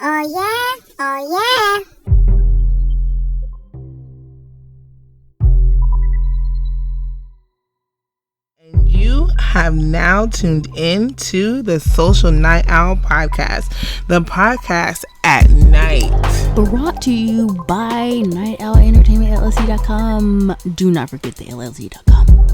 Oh yeah? Oh yeah? And you have now tuned in to the Social Night Owl podcast, the podcast at night. Brought to you by Night Owl Entertainment LLC.com. Do not forget the LLC.com.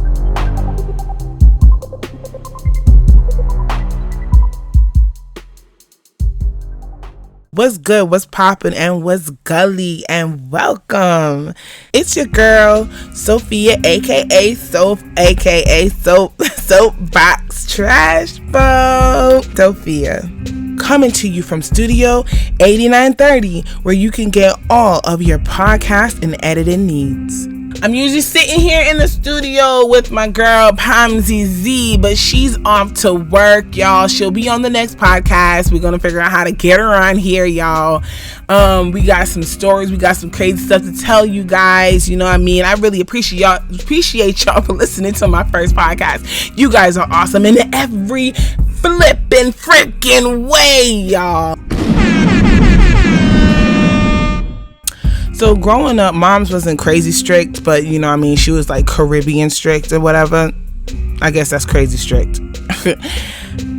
What's good, what's poppin', and what's gully, and welcome. It's your girl, Sophia, aka Soap, aka SoapBox Trash Boat. Sophia, coming to you from Studio 8930, where you can get all of your podcast and editing needs. I'm usually sitting here in the studio with my girl Pamzi Z, but she's off to work, y'all. She'll be on the next podcast. We're gonna figure out how to get her on here, y'all. We got some stories, we got some crazy stuff to tell you guys. You know what I mean? I really appreciate y'all for listening to my first podcast. You guys are awesome in every flipping freaking way, y'all. So growing up, moms wasn't crazy strict, but you know what I mean, she was like Caribbean strict or whatever. I guess that's crazy strict.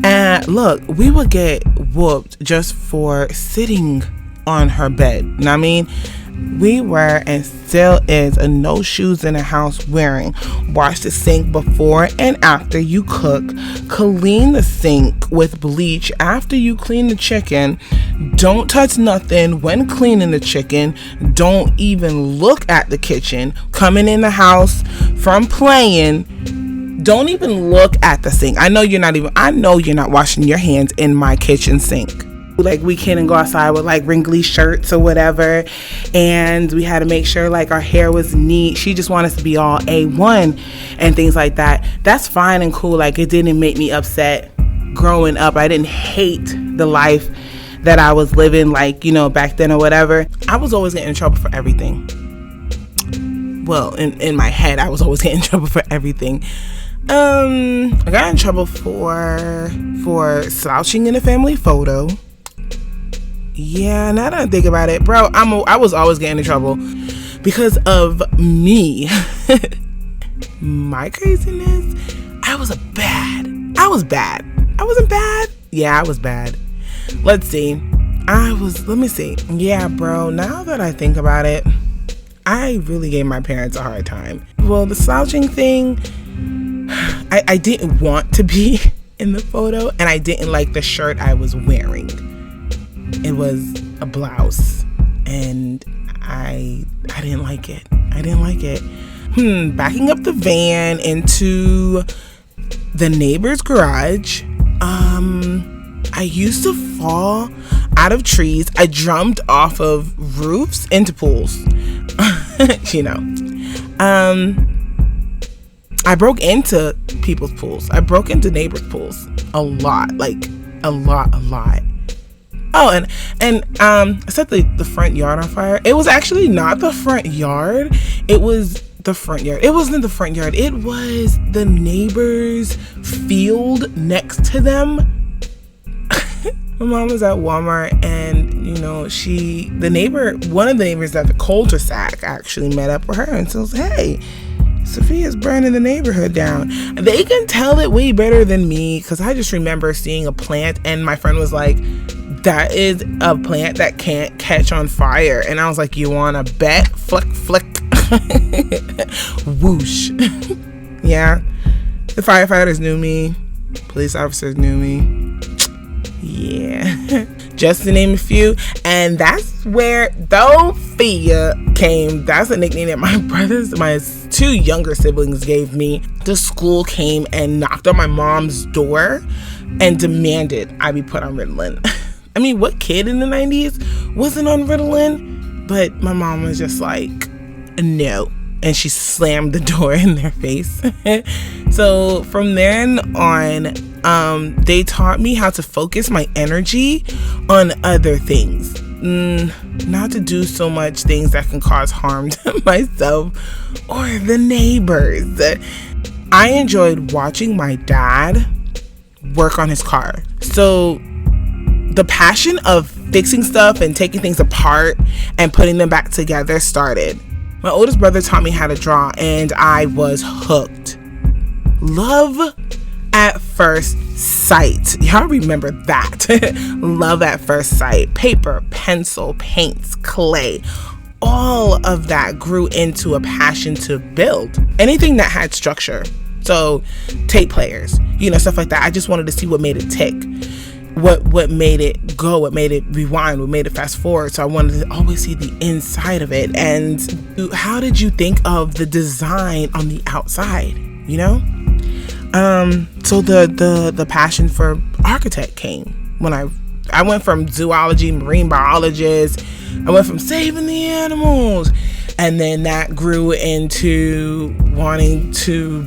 And look, we would get whooped just for sitting on her bed. You know what I mean? We were and still is a no shoes in the house wearing. Wash the sink before and after you cook. Clean the sink with bleach after you clean the chicken. Don't touch nothing when cleaning the chicken. Don't even look at the kitchen. Coming in the house from playing, don't even look at the sink. I know you're not washing your hands in my kitchen sink. Like, we couldn't go outside with like wrinkly shirts or whatever, and we had to make sure like our hair was neat. She just wanted us to be all A1 and things like that. That's fine and cool. Like, it didn't make me upset growing up. I didn't hate the life that I was living, like, you know, back then or whatever. I was always getting in trouble for everything. Well, in my head, I was always getting in trouble for everything. I got in trouble for slouching in a family photo. Yeah, now that I think about it, bro, I was always getting in trouble because of me. My craziness. I was bad. I wasn't bad. Yeah, I was bad. Let me see. Yeah, bro, now that I think about it, I really gave my parents a hard time. Well, the slouching thing, I didn't want to be in the photo, and I didn't like the shirt I was wearing. It was a blouse, and I didn't like it. Backing up the van into the neighbor's garage. I used to fall out of trees. I jumped off of roofs into pools. You know. I broke into people's pools. I broke into neighbors' pools a lot. Oh, and I set the front yard on fire. It was actually not the front yard. It was the front yard. It wasn't the front yard. It was the neighbor's field next to them. My mom was at Walmart, and you know, one of the neighbors at the cul-de-sac actually met up with her and says, "Hey, Sophia's burning the neighborhood down." They can tell it way better than me, because I just remember seeing a plant, and my friend was like, "That is a plant that can't catch on fire." And I was like, "You want to bet?" Flick, flick. Whoosh. Yeah. The firefighters knew me. Police officers knew me. Yeah. Just to name a few. And that's where Sophia came. That's a nickname that my two younger siblings gave me. The school came and knocked on my mom's door and demanded I be put on Ritalin. I mean, what kid in the 90s wasn't on Ritalin? But my mom was just like, no. And she slammed the door in their face. So from then on, they taught me how to focus my energy on other things. Not to do so much things that can cause harm to myself or the neighbors. I enjoyed watching my dad work on his car. So the passion of fixing stuff and taking things apart and putting them back together started. My oldest brother taught me how to draw, and I was hooked. Love at first sight. Y'all remember that. Love at first sight. Paper, pencil, paints, clay. All of that grew into a passion to build anything that had structure. So tape players, stuff like that. I just wanted to see what made it tick, what made it go, what made it rewind, what made it fast forward. So I wanted to always see the inside of it. And how did you think of the design on the outside? So the passion for architect came when I went from zoology, marine biologist. I went from saving the animals, and then that grew into wanting to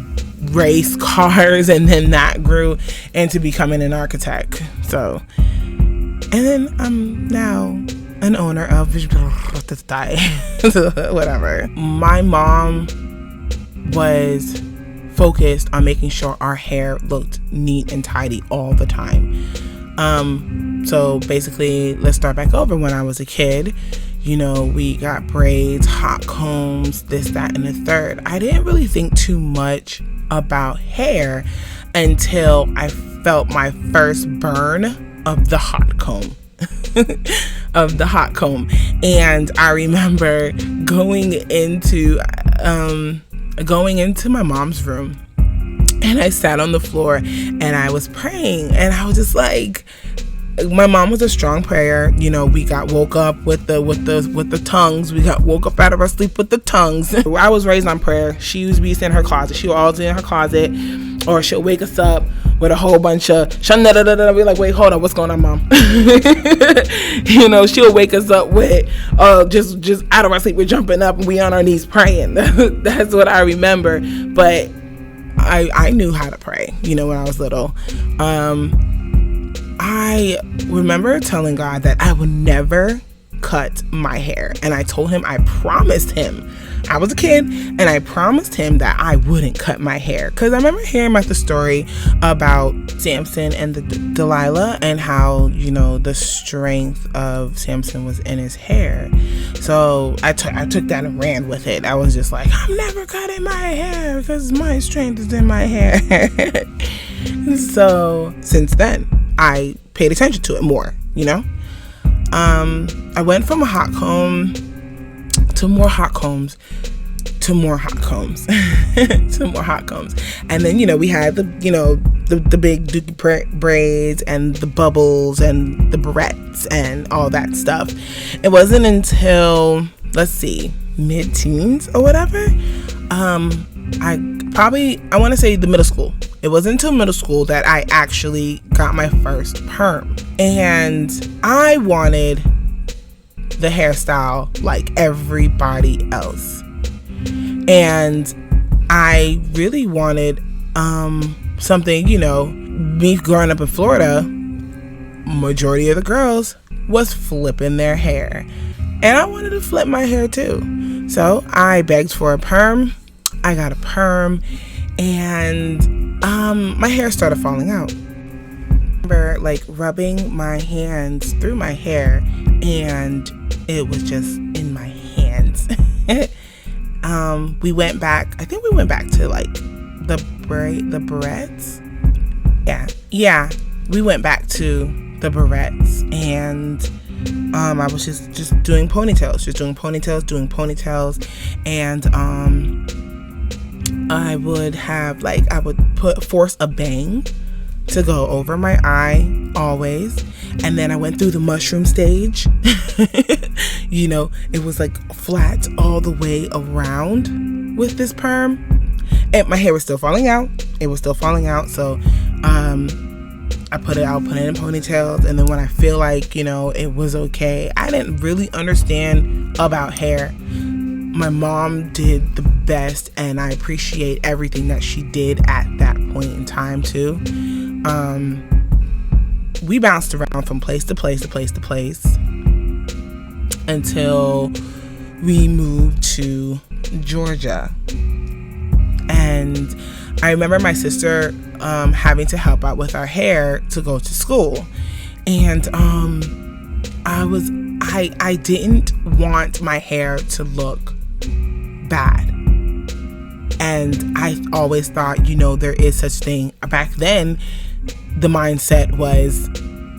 race cars, and then that grew into becoming an architect. So, and then I'm now an owner of whatever. My mom was focused on making sure our hair looked neat and tidy all the time. So basically, let's start back over. When I was a kid, we got braids, hot combs, this, that, and the third. I didn't really think too much about hair until I felt my first burn of the hot comb. And I remember going into my mom's room, and I sat on the floor and I was praying, and I was just like, my mom was a strong prayer. We got woke up with the tongues. We got woke up out of our sleep with the tongues. I was raised on prayer. She used to be in her closet. She was always in her closet, or she'll wake us up with a whole bunch of we're like, wait, hold on, what's going on, Mom? She'll wake us up with just out of our sleep, we're jumping up and we on our knees praying. That's what I remember. But I knew how to pray, when I was little. I remember telling God that I would never cut my hair. And I told him, I promised him, I was a kid, and I promised him that I wouldn't cut my hair. Because I remember hearing about the story about Samson and the Delilah, and how, the strength of Samson was in his hair. So I took that and ran with it. I was just like, I'm never cutting my hair because my strength is in my hair. So since then, I paid attention to it more, I went from a hot comb to more hot combs to more hot combs to more hot combs. And then, we had the big dookie braids and the bubbles and the barrettes and all that stuff. It wasn't until, mid-teens or whatever, I want to say the middle school. It wasn't until middle school that I actually got my first perm. And I wanted the hairstyle like everybody else. And I really wanted something, me growing up in Florida, majority of the girls was flipping their hair. And I wanted to flip my hair too. So I begged for a perm. I got a perm, and my hair started falling out. I remember rubbing my hands through my hair, and it was just in my hands. We went back to the barrettes. Yeah, we went back to the barrettes, and I was just doing ponytails, and I would have force a bang to go over my eye always. And then I went through the mushroom stage. It was flat all the way around with this perm. And my hair was still falling out. So I'll put it in ponytails. And then when I feel it was okay, I didn't really understand about hair. My mom did the best, and I appreciate everything that she did at that point in time too. We bounced around from place to place until we moved to Georgia. And I remember my sister having to help out with our hair to go to school. And I didn't want my hair to look bad. And I always thought, there is such thing. Back then, the mindset was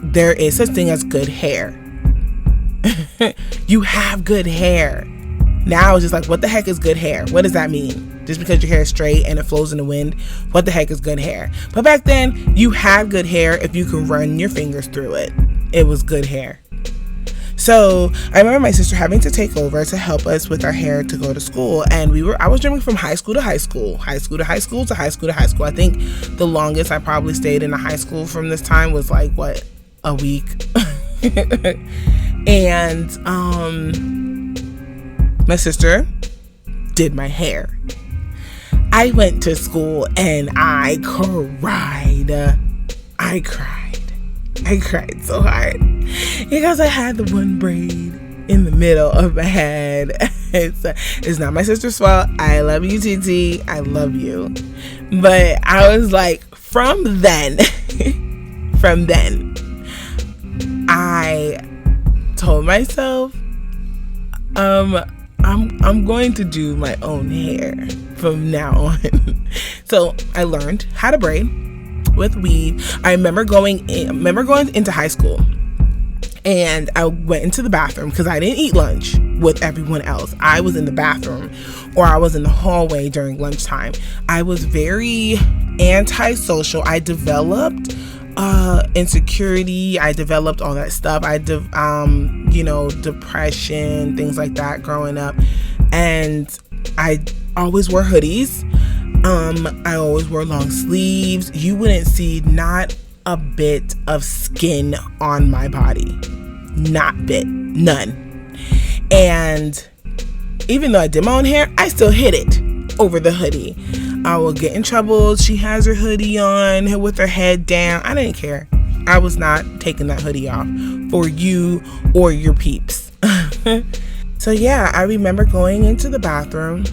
there is such thing as good hair. You have good hair. Now it's just like, what the heck is good hair? What does that mean? Just because your hair is straight and it flows in the wind, what the heck is good hair? But back then, you had good hair if you could run your fingers through it. It was good hair. So I remember my sister having to take over to help us with our hair to go to school. And I was jumping from high school to high school, high school to high school to high school to high school. I think the longest I probably stayed in a high school from this time was like, a week. And my sister did my hair. I went to school and I cried. I cried so hard because I had the one braid in the middle of my head. It's not my sister's fault. I love you, TT. I love you. But I was like, from then, I told myself, I'm going to do my own hair from now on. So I learned how to braid with weave. I remember going into high school, and I went into the bathroom because I didn't eat lunch with everyone else. I was in the bathroom, or I was in the hallway during lunchtime. I was very antisocial. I developed insecurity. I developed all that stuff. Depression, things like that growing up. And I always wore hoodies. I always wore long sleeves. You wouldn't see not a bit of skin on my body. None. And even though I did my own hair, I still hid it over the hoodie. I would get in trouble. She has her hoodie on with her head down. I didn't care. I was not taking that hoodie off for you or your peeps. So yeah, I remember going into the bathroom,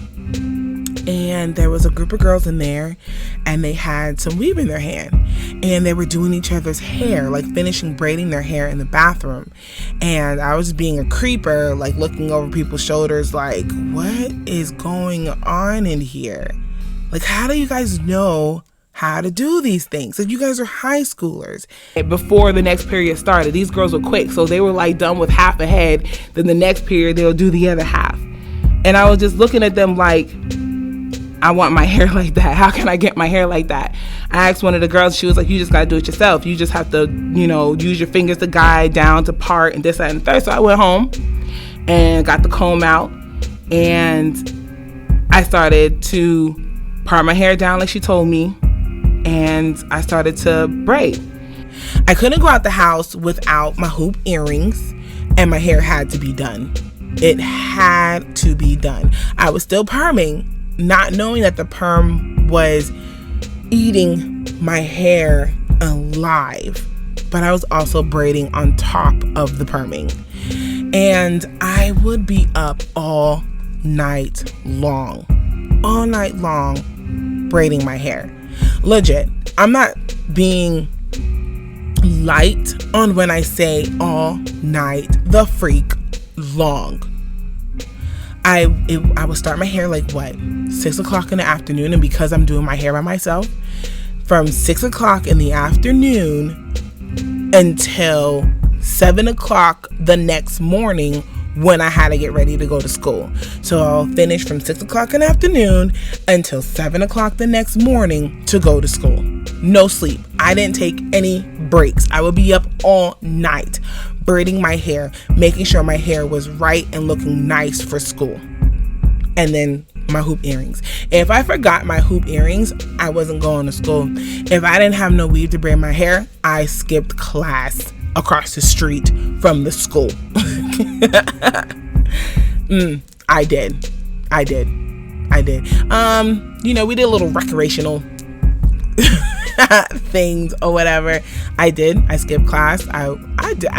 and there was a group of girls in there, and they had some weave in their hand, and they were doing each other's hair, like finishing braiding their hair in the bathroom. And I was being a creeper, like looking over people's shoulders, like, what is going on in here? Like, how do you guys know how to do these things? Like, you guys are high schoolers. Before the next period started, these girls were quick, so they were like done with half a head. Then the next period, they'll do the other half. And I was just looking at them like, I want my hair like that. How can I get my hair like that? I asked one of the girls, she was like, you just got to do it yourself. You just have to, use your fingers to guide down to part and this, that, and the third. So I went home and got the comb out, and I started to part my hair down like she told me, and I started to braid. I couldn't go out the house without my hoop earrings, and my hair had to be done. It had to be done. I was still perming, not knowing that the perm was eating my hair alive, but I was also braiding on top of the perming. And I would be up all night long, braiding my hair. Legit. I'm not being light on when I say all night the freak long. I would start my hair like 6 o'clock in the afternoon, and because I'm doing my hair by myself, from 6 o'clock in the afternoon until 7 o'clock the next morning when I had to get ready to go to school. So I'll finish from 6 o'clock in the afternoon until 7 o'clock the next morning to go to school. No sleep. I didn't take any breaks. I would be up all night braiding my hair, making sure my hair was right and looking nice for school. And then my hoop earrings. If I forgot my hoop earrings, I wasn't going to school. If I didn't have no weave to braid my hair, I skipped class across the street from the school. I did. We did a little recreational things or whatever. I skipped class. I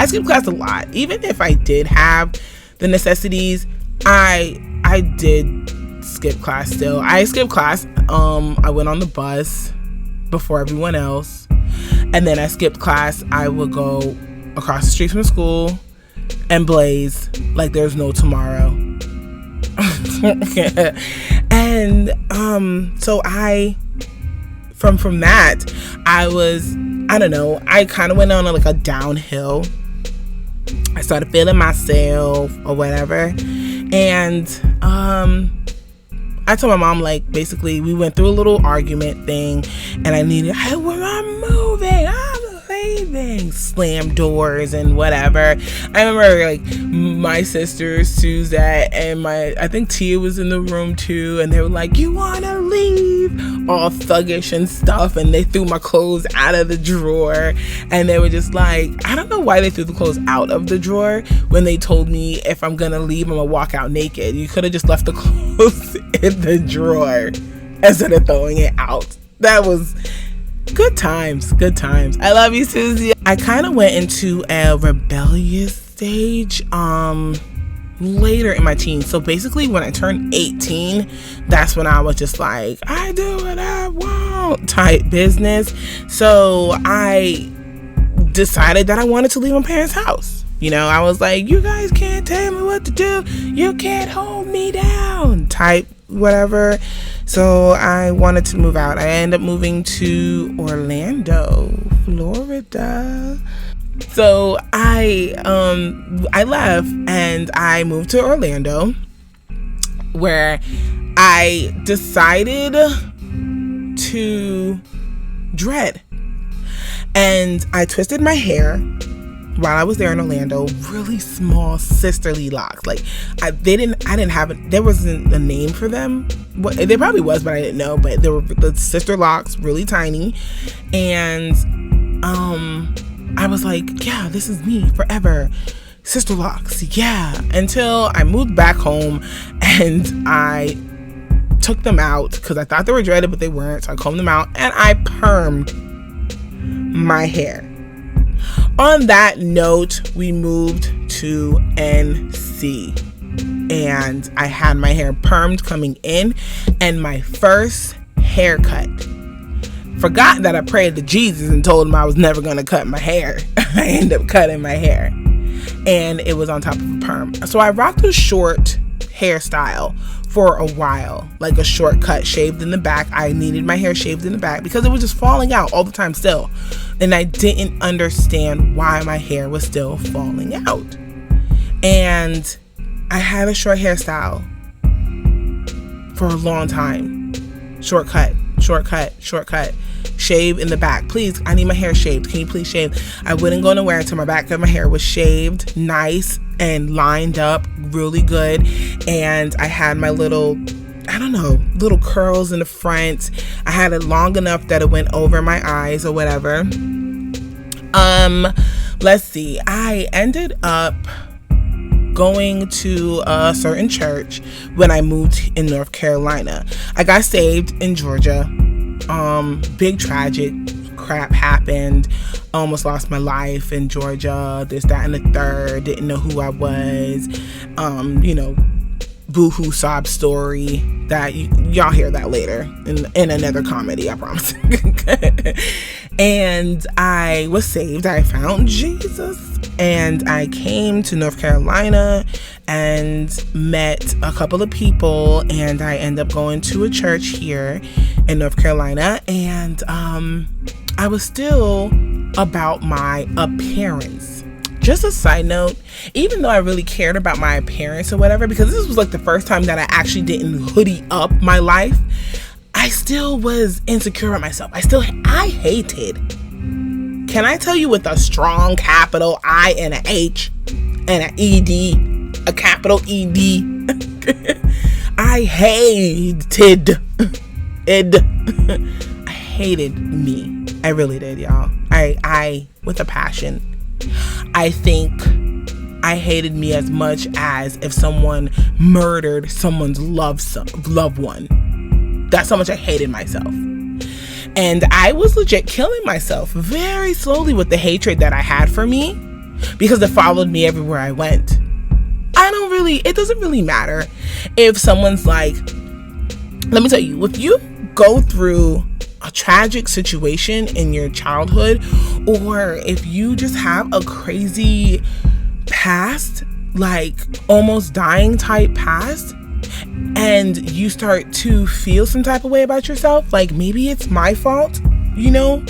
skipped class a lot. Even if I did have the necessities, I did skip class still. I skipped class. I went on the bus before everyone else. And then I skipped class. I would go across the street from school and blaze like there's no tomorrow. And so from that, I don't know, I kind of went on like a downhill. I started feeling myself or whatever, and I told my mom, like, basically we went through a little argument thing, and I'm moving, I'm leaving, slam doors and whatever. I remember like my sister Suzette and I think Tia was in the room too, and they were like, you wanna leave, all thuggish and stuff, and they threw my clothes out of the drawer, and they were just like, I don't know why they threw the clothes out of the drawer when they told me if I'm gonna leave, I'm gonna walk out naked. You could have just left the clothes in the drawer instead of throwing it out. That was good times. I love you, Susie. I kind of went into a rebellious stage later in my teens. So basically when I turned 18, that's when I was just like, I do what I want type business. So I decided that I wanted to leave my parents' house. You know, I was like, you guys can't tell me what to do, you can't hold me down type whatever. So I wanted to move out. I ended up moving to Orlando, Florida. So I left and I moved to Orlando, where I decided to dread. And I twisted my hair while I was there in Orlando, really small sisterly locks. Like there wasn't a name for them. There probably was, but I didn't know. But there were the sister locks, really tiny. And I was like, yeah, this is me forever. Sister locks, yeah. Until I moved back home and I took them out because I thought they were dreaded, but they weren't. So I combed them out and I permed my hair. On that note, we moved to NC and I had my hair permed coming in, and my first haircut. Forgot that I prayed to Jesus and told him I was never going to cut my hair. I ended up cutting my hair, and it was on top of a perm. So I rocked a short hairstyle for a while, like a short cut, shaved in the back. I needed my hair shaved in the back because it was just falling out all the time still. And I didn't understand why my hair was still falling out. And I had a short hairstyle for a long time. Shortcut. Shave in the back. Please, I need my hair shaved. Can you please shave? I wouldn't go nowhere until my back of my hair was shaved, nice and lined up really good. And I had my little curls in the front. I had it long enough that it went over my eyes or whatever. Let's see. I ended up going to a certain church when I moved in North Carolina. I got saved in Georgia. Big tragic crap happened. Almost lost my life in Georgia. This, that, and the third. Didn't know who I was. Boohoo sob story that y'all hear that later in another comedy, I promise. And I was saved. I found Jesus, and I came to North Carolina and met a couple of people, and I ended up going to a church here in North Carolina, and I was still about my appearance. Just a side note, even though I really cared about my appearance or whatever, because this was like the first time that I actually didn't hoodie up my life, I still was insecure with myself. I hated. Can I tell you, with a strong capital I and an H and an ED, a capital ED, I hated it. I hated me. I really did, y'all. I with a passion. I think I hated me as much as if someone murdered someone's loved one. That's how much I hated myself. And I was legit killing myself very slowly with the hatred that I had for me, because it followed me everywhere I went. It doesn't really matter if someone's like, let me tell you, if you go through a tragic situation in your childhood, or if you just have a crazy past, like almost dying type past, and you start to feel some type of way about yourself, like maybe it's my fault,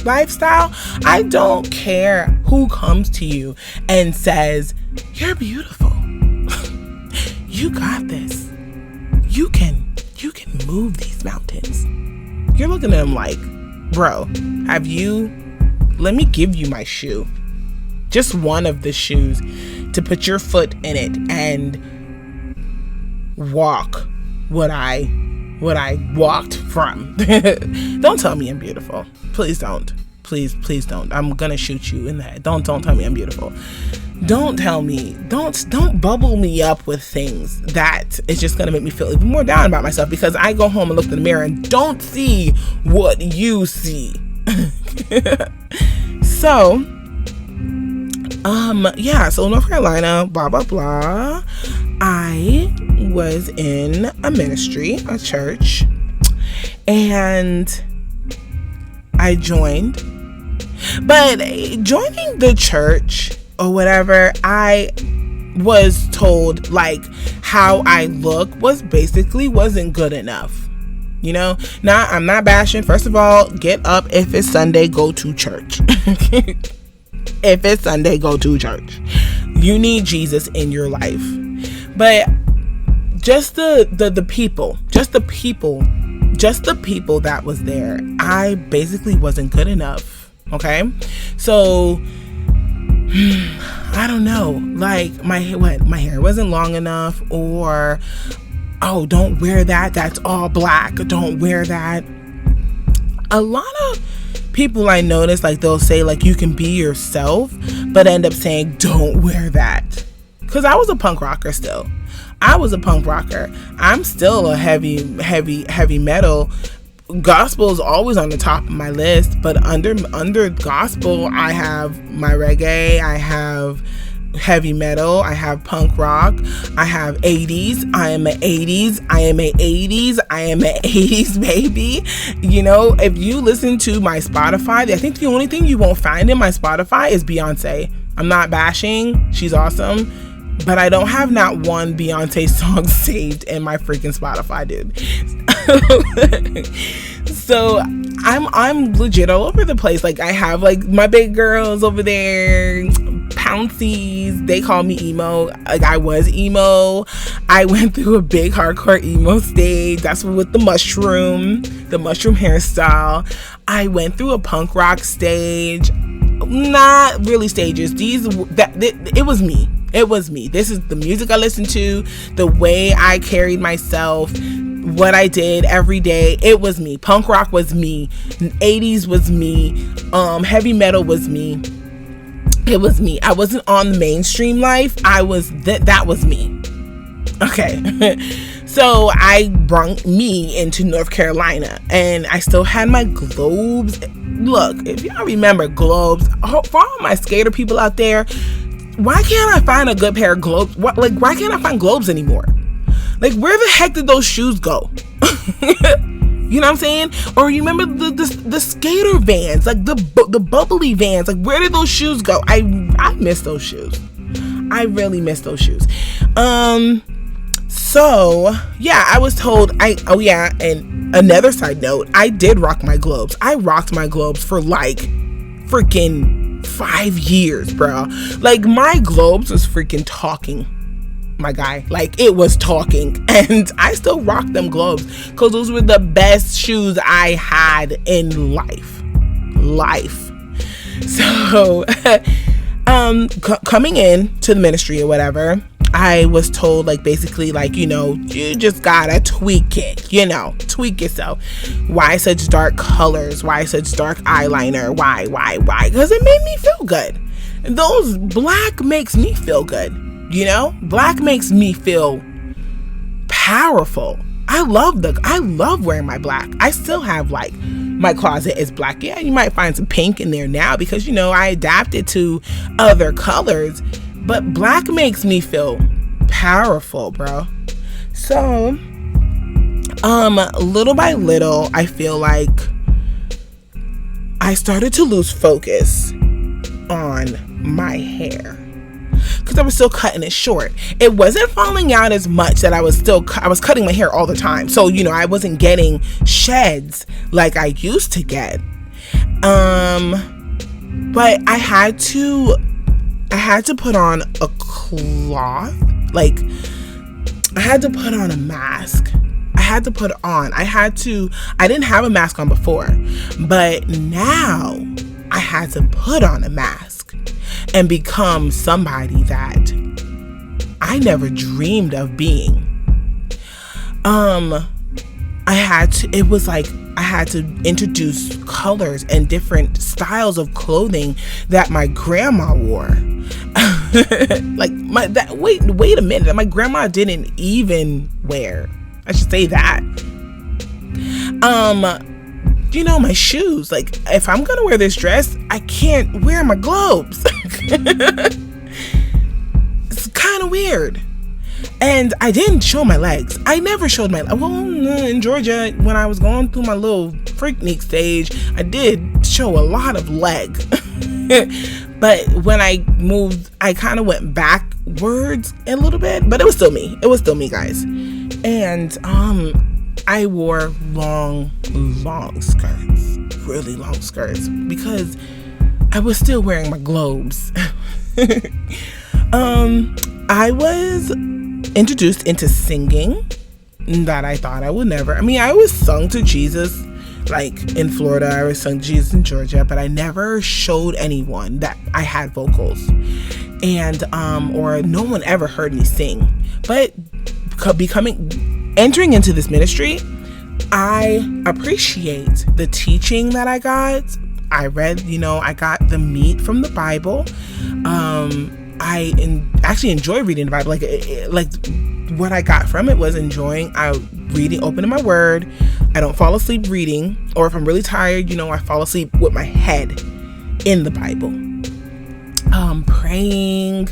lifestyle. I don't care who comes to you and says, you're beautiful. You got this. You can move these mountains. You're looking at them like, bro, let me give you my shoe. Just one of the shoes to put your foot in it and walk what I walked from. Don't tell me I'm beautiful. Please don't. Please don't. I'm gonna shoot you in the head. Don't tell me I'm beautiful. Don't tell me. Don't bubble me up with things that is just gonna make me feel even more down about myself, because I go home and look in the mirror and don't see what you see. So North Carolina, blah blah blah. I was in a ministry, a church, and I joined. But joining the church or whatever, I was told like how I look wasn't good enough. Now, I'm not bashing. First of all, get up. If it's Sunday, go to church. If it's Sunday, go to church. You need Jesus in your life. But just the people that was there, I basically wasn't good enough. Okay? So I don't know, like my hair wasn't long enough, or don't wear that, that's all black, don't wear that. A lot of people I notice, like they'll say like you can be yourself, but end up saying don't wear that. Because I was a punk rocker still. I'm still a heavy metal. Gospel is always on the top of my list, but under gospel I have my reggae, I have heavy metal, I have punk rock, I have 80s. I am an 80s baby. If you listen to my Spotify, I think the only thing you won't find in my Spotify is Beyonce. I'm not bashing, she's awesome, but I don't have not one Beyonce song saved in my freaking Spotify, dude. So I'm legit all over the place. Like I have like my big girls over there, Pouncies. They call me emo. Like I was emo. I went through a big hardcore emo stage. That's with the mushroom hairstyle. I went through a punk rock stage. Not really stages. It was me. It was me. This is the music I listened to, the way I carried myself, what I did every day. It was me. Punk rock was me. 80s was me. Heavy metal was me. It was me. I wasn't on the mainstream life. I was that was me. Okay. So I brought me into North Carolina, and I still had my globes. Look, if y'all remember globes, for all my skater people out there, why can't I find a good pair of globes? Why can't I find globes anymore? Like, where the heck did those shoes go? You know what I'm saying? Or you remember the skater Vans, like the bubbly Vans? Like, where did those shoes go? I miss those shoes. I really miss those shoes. So yeah, I was told. And another side note, I did rock my globes. I rocked my globes for like freaking 5 years, bro. Like, my globes was freaking talking, my guy. Like, it was talking, and I still rock them globes because those were the best shoes I had in life. So coming in to the ministry or whatever, I was told, like, basically, like, you just gotta tweak it, tweak yourself. Why such dark colors? Why such dark eyeliner? Why? Because it made me feel good. Those black makes me feel good, Black makes me feel powerful. I love wearing my black. I still have, like, my closet is black. Yeah, you might find some pink in there now because, I adapted to other colors. But black makes me feel powerful, bro. So, little by little, I feel like I started to lose focus on my hair. because I was still cutting it short. It wasn't falling out as much that I was cutting my hair all the time. So, you know, I wasn't getting sheds like I used to get. But I had to put on a cloth. Like, I had to put on a mask. I didn't have a mask on before, but now I had to put on a mask and become somebody that I never dreamed of being. I had to introduce colors and different styles of clothing that my grandma wore. Wait a minute, that my grandma didn't even wear. I should say that. You know, my shoes. Like, if I'm gonna wear this dress, I can't wear my globes. It's kind of weird. And I didn't show my legs. I never showed my legs. Well, in Georgia, when I was going through my little freaknik stage, I did show a lot of leg. But when I moved, I kind of went backwards a little bit. But it was still me. It was still me, guys. And I wore long skirts. Really long skirts. Because I was still wearing my globes. I was introduced into singing that I thought I would never. I mean, I always sung to Jesus, like in Florida. I always sung Jesus in Georgia, but I never showed anyone that I had vocals, and or no one ever heard me sing. But entering into this ministry, I appreciate the teaching that I got. I read, I got the meat from the Bible. I actually enjoy reading the Bible. Like what I got from it was opening my word. I don't fall asleep reading, or if I'm really tired, I fall asleep with my head in the Bible. Praying,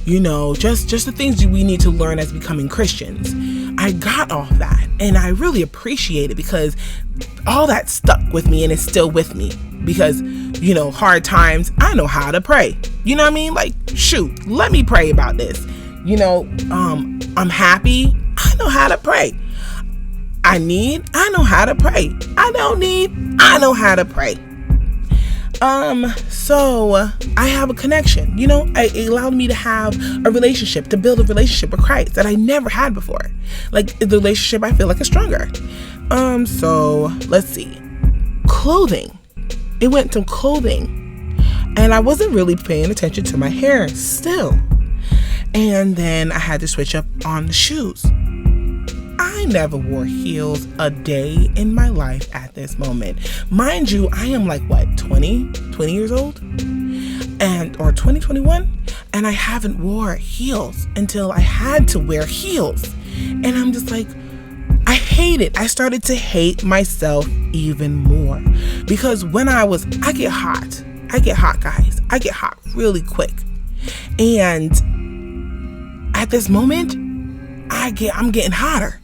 just the things we need to learn as becoming Christians. I got all that, and I really appreciate it because all that stuck with me, and it's still with me because, hard times, I know how to pray. You know what I mean? Like, shoot, let me pray about this. I'm happy. I know how to pray. I know how to pray. I don't need, I know how to pray. So I have a connection, it allowed me to have a relationship, to build a relationship with Christ that I never had before. Like, the relationship, I feel like, is stronger. So let's see. Clothing. It went to clothing. And I wasn't really paying attention to my hair still. And then I had to switch up on the shoes. I never wore heels a day in my life at this moment. Mind you, I am like, 20 years old? Or 21? And I haven't wore heels until I had to wear heels. And I'm just like, I hate it. I started to hate myself even more. Because when I get hot. I get hot, guys. I get hot really quick. And at this moment, I'm getting hotter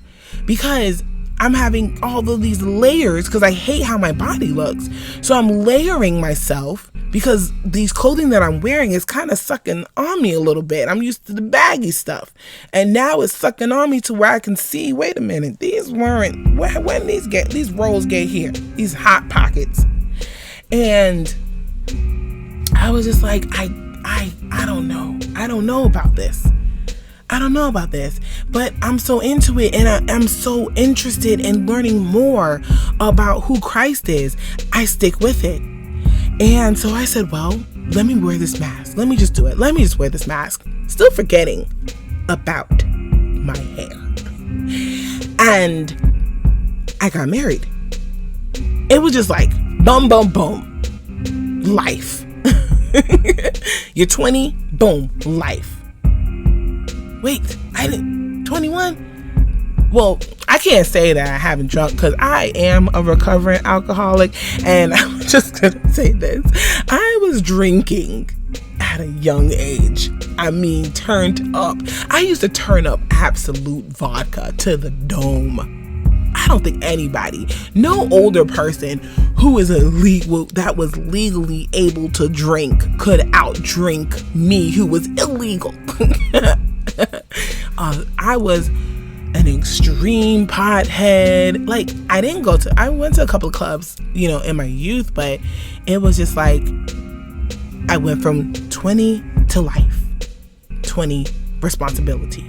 because I'm having all of these layers because I hate how my body looks. So I'm layering myself because these clothing that I'm wearing is kind of sucking on me a little bit. I'm used to the baggy stuff. And now it's sucking on me to where I can see, wait a minute, when these rolls get here, these hot pockets. And I was just like, I don't know. I don't know about this. But I'm so into it, and I'm so interested in learning more about who Christ is. I stick with it. And so I said, well, let me wear this mask. Let me just do it. Let me just wear this mask. Still forgetting about my hair. And I got married. It was just like, boom, boom, boom. Life. You're 20, boom, life. Wait, I didn't, 21? Well, I can't say that I haven't drunk because I am a recovering alcoholic, and I'm just gonna say this. I was drinking at a young age. I mean, turned up. I used to turn up absolute vodka to the dome. I don't think anybody, no older person who is that was legally able to drink could outdrink me, who was illegal. I was an extreme pothead. Like, I went to a couple of clubs, in my youth, but it was just like, I went from 20 to life, 20 responsibility,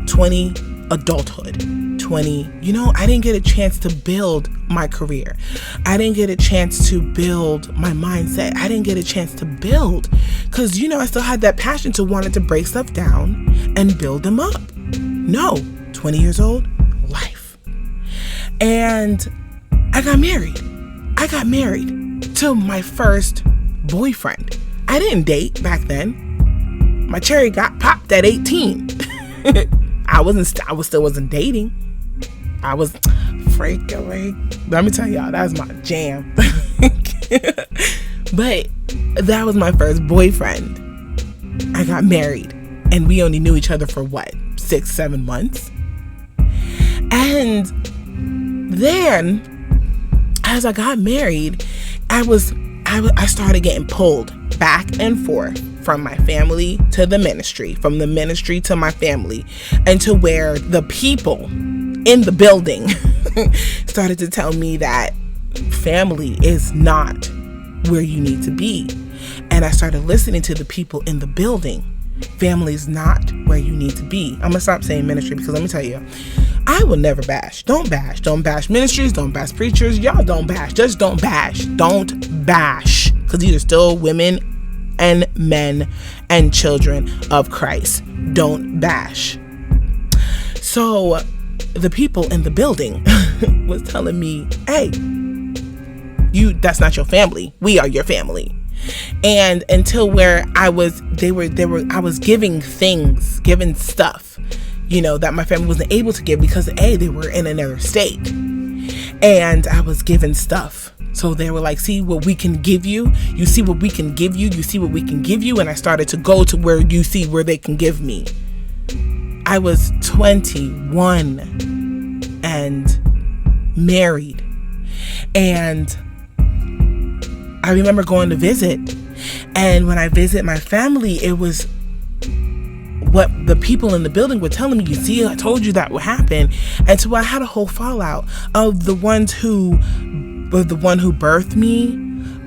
20 adulthood, 20, I didn't get a chance to build my career. I didn't get a chance to build my mindset. I didn't get a chance to build, because, I still had that passion to wanting to break stuff down and build them up. No, 20 years old, life. And I got married. I got married to my first boyfriend. I didn't date back then. My cherry got popped at 18. I still wasn't dating. I was freaking. Let me tell y'all, that was my jam. But that was my first boyfriend. I got married, and we only knew each other for 6-7 months. And then, as I got married, I started getting pulled back and forth from my family to the ministry, from the ministry to my family, and to where the people in the building started to tell me that family is not where you need to be. And I started listening to the people in the building. Family is not where you need to be. I'm gonna stop saying ministry, because let me tell you, I will never bash. Don't bash ministries, don't bash preachers. Y'all don't bash. Just don't bash. Don't bash. Because these are still women and men and children of Christ. Don't bash. So the people in the building was telling me, hey, that's not your family. We are your family. And until where I was giving stuff, that my family wasn't able to give, because they were in another state, and I was giving stuff. So they were like, see what we can give you. You see what we can give you. You see what we can give you. And I started to go to where you see where they can give me. I was 21 and married. And I remember going to visit. And when I visit my family, it was what the people in the building were telling me. You see, I told you that would happen. And so I had a whole fallout of the one who birthed me,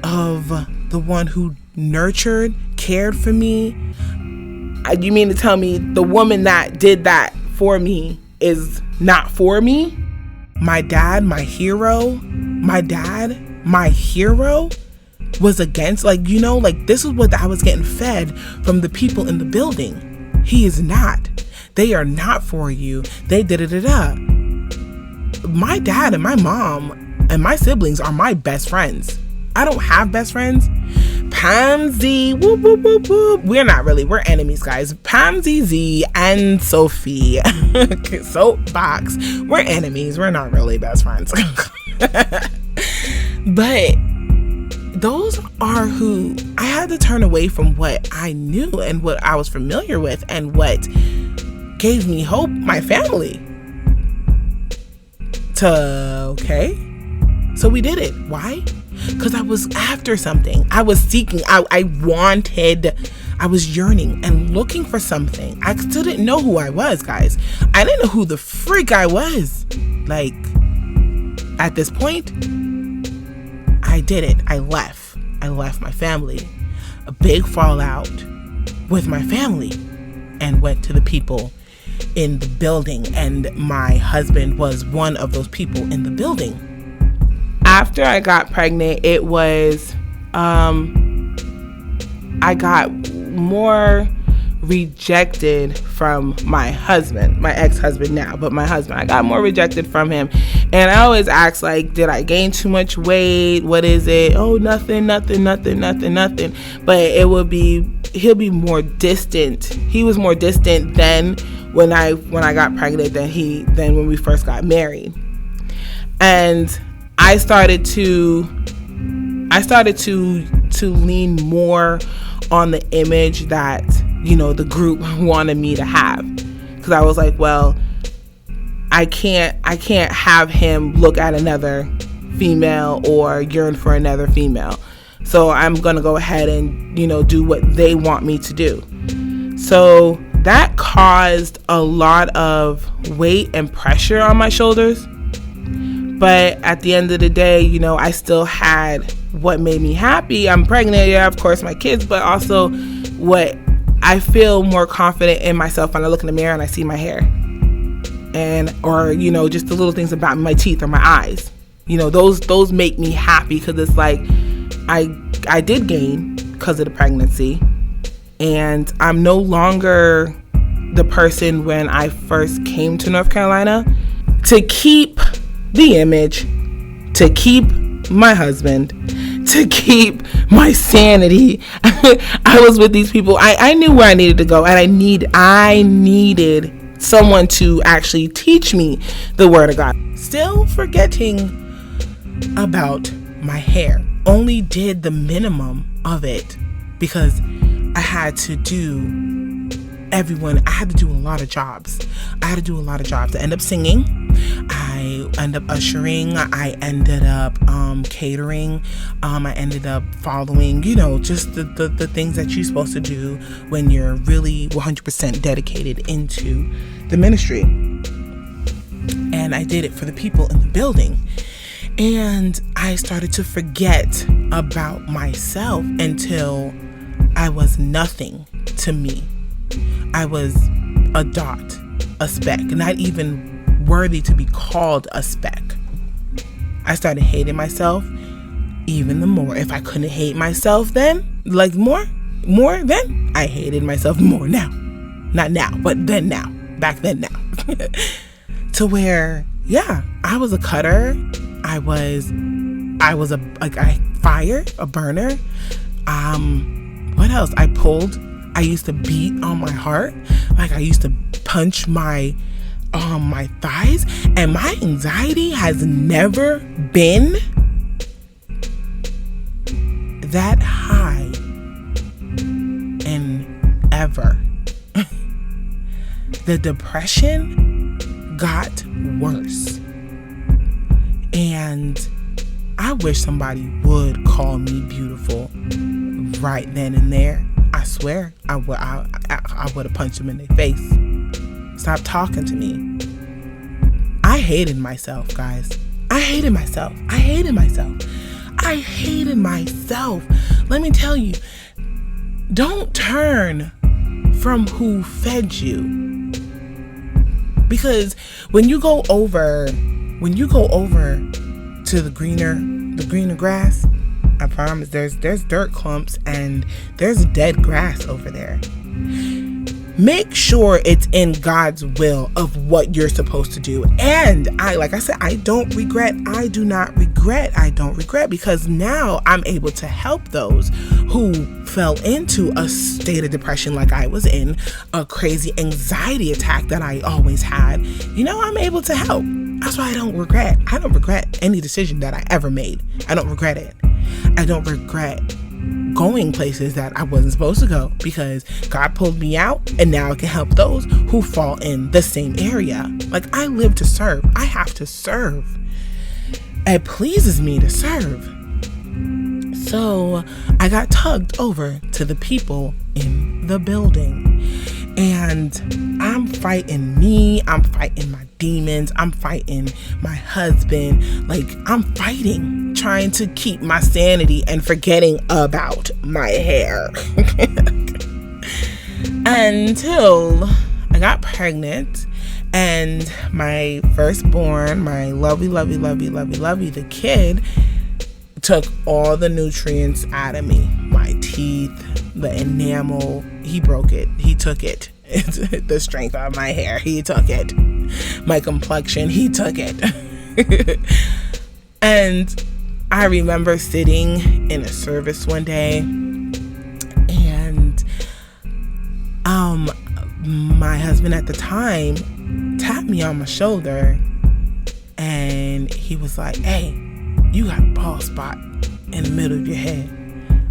of the one who nurtured, cared for me. You mean to tell me the woman that did that for me is not for me? My dad, my hero, was against, this is what I was getting fed from the people in the building. He is not. They are not for you. They da-da-da-da. My dad and my mom and my siblings are my best friends. I don't have best friends. Pamsy, whoop, whoop, whoop, whoop. We're not really. We're enemies, guys. Pamsy Z and Sophie. SoapBox. We're enemies. We're not really best friends. But those are who I had to turn away from, what I knew and what I was familiar with and what gave me hope, my family. So we did it. Why? Because I was after something. I was seeking. I was yearning and looking for something. I still didn't know who I was, guys. I didn't know who the freak I was. At this point, I did it. I left my family. A big fallout with my family, and went to the people in the building, and my husband was one of those people in the building. After I got pregnant, it was I got more rejected from my husband, my ex-husband now, but my husband. I got more rejected from him. And I always ask, did I gain too much weight? What is it? Oh, nothing. But he'll be more distant. He was more distant then when I got pregnant than when we first got married. And I started to lean more on the image that, the group wanted me to have. Because I was like, well, I can't have him look at another female or yearn for another female. So I'm gonna go ahead and, do what they want me to do. So that caused a lot of weight and pressure on my shoulders. But at the end of the day, I still had what made me happy. I'm pregnant, yeah, of course, my kids, but also what I feel more confident in myself when I look in the mirror and I see my hair. Or just the little things about my teeth or my eyes. Those make me happy, because it's like I did gain because of the pregnancy, and I'm no longer the person when I first came to North Carolina. To keep the image, to keep my husband, to keep my sanity, I was with these people. I knew where I needed to go, and I needed someone to actually teach me the word of God. Still forgetting about my hair. Only did the minimum of it because I had to do a lot of jobs. I ended up singing. I ended up ushering. I ended up catering. I ended up following, just the things that you're supposed to do when you're really 100% dedicated into the ministry. And I did it for the people in the building. And I started to forget about myself until I was nothing to me. I was a dot, a speck, not even worthy to be called a speck. I started hating myself even the more. If I couldn't hate myself then, more then, I hated myself more now. Not now, but then now. Back then now. To where, yeah, I was a cutter. I was a fire, a burner. What else? I used to beat on my heart. I used to punch my thighs, and my anxiety has never been that high in ever. The depression got worse. And I wish somebody would call me beautiful right then and there. I swear I would have punched them in their face. Stop talking to me. I hated myself, guys. I hated myself. Let me tell you, don't turn from who fed you. Because when you go over to the greener grass, I promise there's dirt clumps and there's dead grass over there. Make sure it's in God's will of what you're supposed to do. And like I said, I don't regret, because now I'm able to help those who fell into a state of depression like I was in, a crazy anxiety attack that I always had. I'm able to help. That's why I don't regret any decision that I ever made. I don't regret it. I don't regret going places that I wasn't supposed to go, because God pulled me out, and now I can help those who fall in the same area. I live to serve. I have to serve. It pleases me to serve. So I got tugged over to the people in the building, and I'm fighting me. I'm fighting my demons. I'm fighting my husband. I'm fighting, trying to keep my sanity and forgetting about my hair. Until I got pregnant, and my firstborn, my lovely, the kid, took all the nutrients out of me. My teeth, the enamel, he broke it. He took it. The strength of my hair, he took it. My complexion, he took it. And I remember sitting in a service one day, and my husband at the time tapped me on my shoulder, and he was like, "Hey, you got a bald spot in the middle of your head."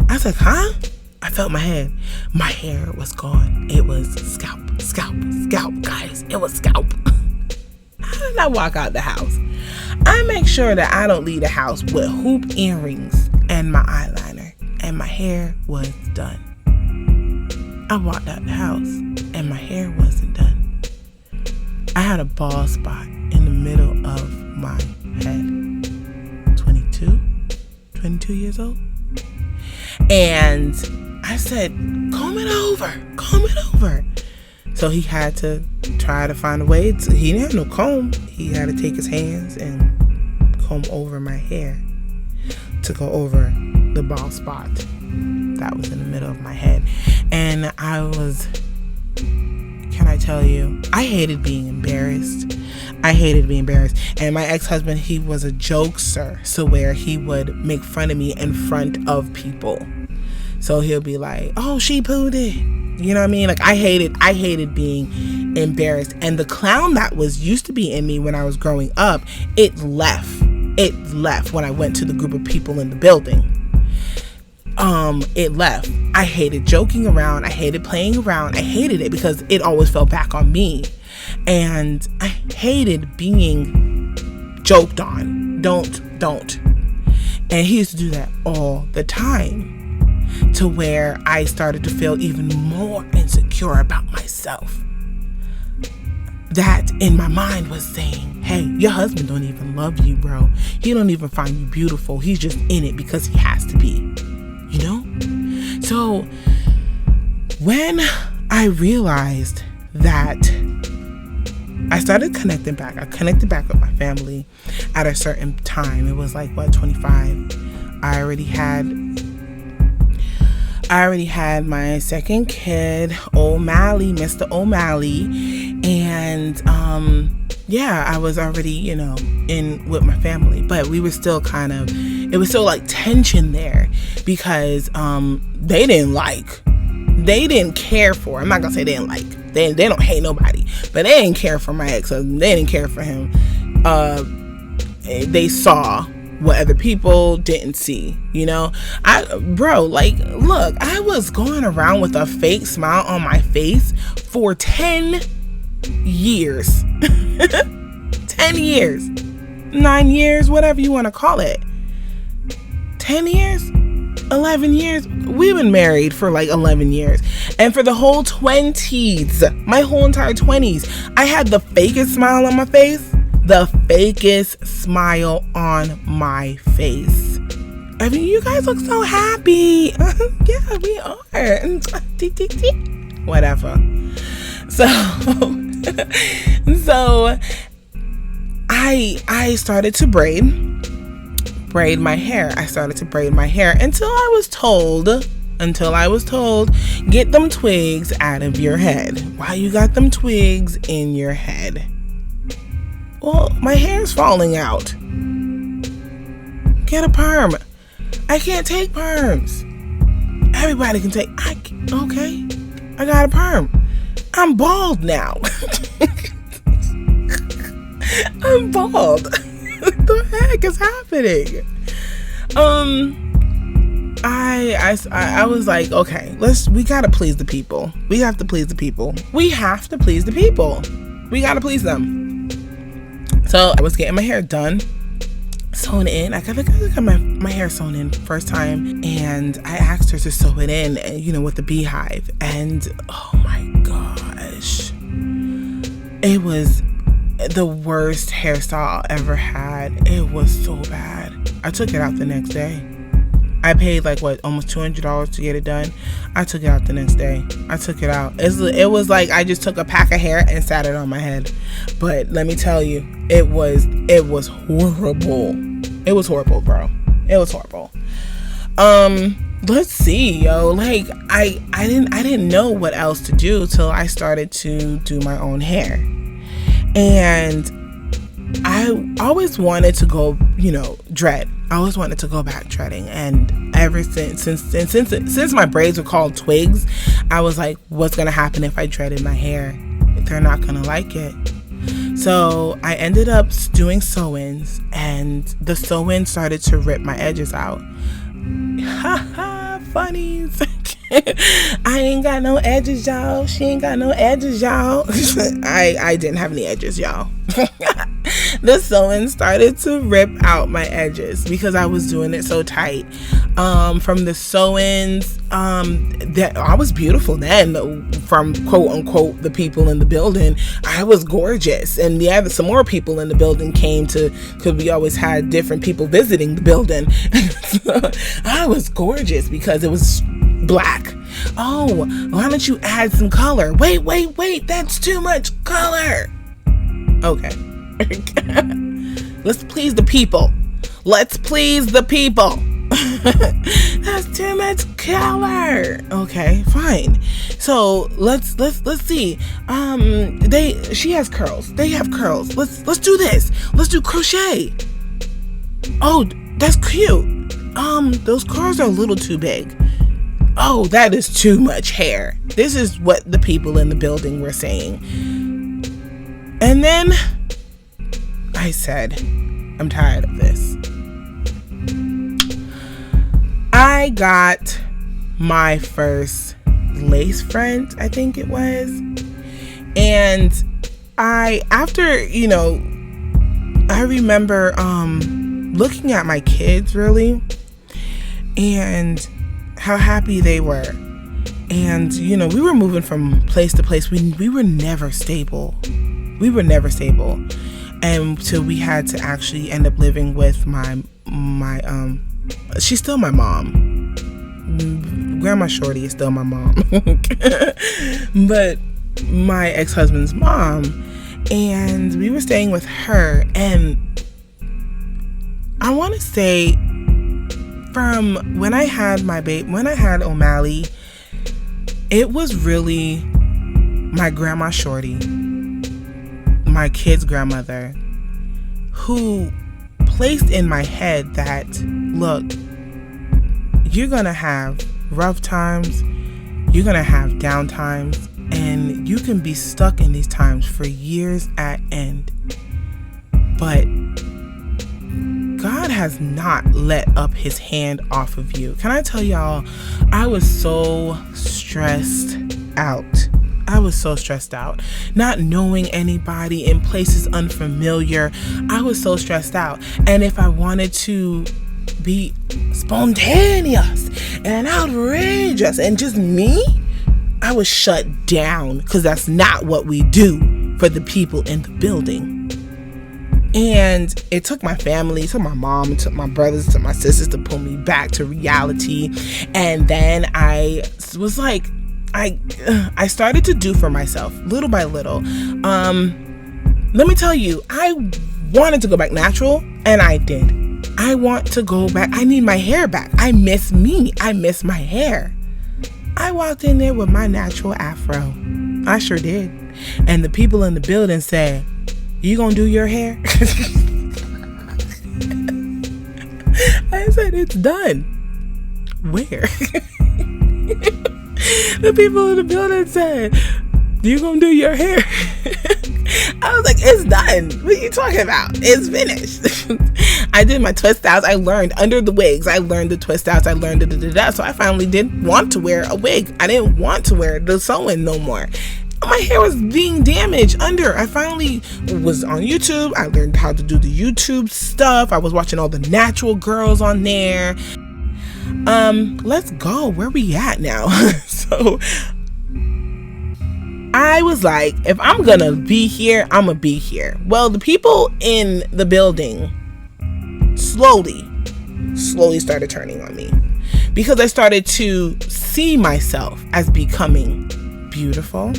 I was like, "Huh?" I felt my head. My hair was gone. It was scalp, guys. It was scalp. I don't as I walk out the house, I make sure that I don't leave the house with hoop earrings and my eyeliner, and my hair was done. I walked out the house and my hair wasn't done. I had a bald spot in the middle of my head. 22 years old. And I said, comb it over. So he had to try to find a way to, he didn't have no comb. He had to take his hands and comb over my hair to go over the bald spot that was in the middle of my head. And can I tell you, I hated being embarrassed. And my ex-husband, he was a jokester, so where he would make fun of me in front of people. So he'll be like, oh, she pooed it. You know what I mean? Like, I hated being embarrassed. And the clown that used to be in me when I was growing up, it left when I went to the group of people in the building. It left. I hated joking around. I hated playing around. I hated it because it always fell back on me. And I hated being joked on. Don't. And he used to do that all the time, to where I started to feel even more insecure about myself. That in my mind was saying, hey, your husband don't even love you, bro. He don't even find you beautiful. He's just in it because he has to be. You know? So when I realized that, I started connecting back. I connected back with my family at a certain time. It was like, 25. I already had my second kid, Mr. O'Malley. And I was already, in with my family. But we were still it was still like tension there, because they didn't care for, I'm not gonna say they didn't like, they don't hate nobody, but they didn't care for my ex-husband. They didn't care for him. They saw what other people didn't see, look, I was going around with a fake smile on my face for 10 years. 10 years, 9 years, whatever you want to call it. 10 years, 11 years. We've been married for like 11 years. And for the whole 20s, my whole entire 20s, I had the fakest smile on my face. The fakest smile on my face. I mean, you guys look so happy. Yeah, we are. Whatever. So I started to braid my hair. I started to braid my hair until I was told, get them twigs out of your head. Why you got them twigs in your head? Well, my hair's falling out. Get a perm. I can't take perms. Everybody can take. Okay. I got a perm. I'm bald now. I'm bald. What the heck is happening? I was like, okay, we gotta please the people. We have to please the people. We gotta please them. So I was getting my hair done, sewn in. I got my hair sewn in first time, and I asked her to sew it in, with the beehive. And oh my gosh, it was the worst hairstyle I ever had. It was so bad. I took it out the next day. I paid almost $200 to get it done. I took it out the next day. I took it out. It was like I just took a pack of hair and sat it on my head. But let me tell you, it was horrible. It was horrible, bro. It was horrible. Let's see, yo. I didn't know what else to do till I started to do my own hair. And I always wanted to go, dread. I always wanted to go back dreading, and ever since my braids were called twigs, I was like, what's gonna happen if I dreaded my hair? They're not gonna like it. So I ended up doing sew-ins, and the sew-in started to rip my edges out. Funnies. I ain't got no edges, y'all. She ain't got no edges, y'all. I didn't have any edges, y'all. the sewing started to rip out my edges because I was doing it so tight. From the sewings, that I was beautiful then, from quote unquote the people in the building. I was gorgeous, and yeah, some more people in the building came to, because we always had different people visiting the building. I was gorgeous because it was black. Oh, why don't you add some color? Wait, that's too much color. Okay. Let's please the people. That's too much color. Okay, fine. So let's see. She has curls. They have curls. Let's do this. Let's do crochet. Oh, that's cute. Those curls are a little too big. Oh, that is too much hair. This is what the people in the building were saying. And then I said, I'm tired of this. I got my first lace front, I think it was. And I remember looking at my kids really and how happy they were. And we were moving from place to place. We were never stable. And so we had to actually end up living with my she's still my mom. Grandma Shorty is still my mom. But my ex-husband's mom, and we were staying with her. And I want to say, from when I had O'Malley, it was really my Grandma Shorty, my kid's grandmother, who placed in my head that, look, you're gonna have rough times, you're gonna have down times, and you can be stuck in these times for years at end. But God has not let up his hand off of you. Can I tell y'all, I was so stressed out. Not knowing anybody in places unfamiliar. I was so stressed out. And if I wanted to be spontaneous and outrageous and just me, I was shut down, because that's not what we do for the people in the building. And it took my family, it took my mom, it took my brothers, it took my sisters to pull me back to reality. And then I was like, I started to do for myself little by little. Let me tell you, I wanted to go back natural, and I did. I want to go back. I need my hair back. I miss me. I miss my hair. I walked in there with my natural afro. I sure did. And the people in the building said, "You gonna do your hair?" I said, "It's done." Where? The people in the building said, "You gonna do your hair?" I was like, "It's done. What are you talking about? It's finished." I did my twist outs. I learned under the wigs. I learned the twist outs. I learned the So I finally did want to wear a wig. I didn't want to wear the sewing no more. My hair was being damaged under. I finally was on YouTube. I learned how to do the YouTube stuff. I was watching all the natural girls on there. Let's go. Where we at now? So I was like, if I'm gonna be here, I'm gonna be here. Well, the people in the building slowly started turning on me, because I started to see myself as becoming beautiful.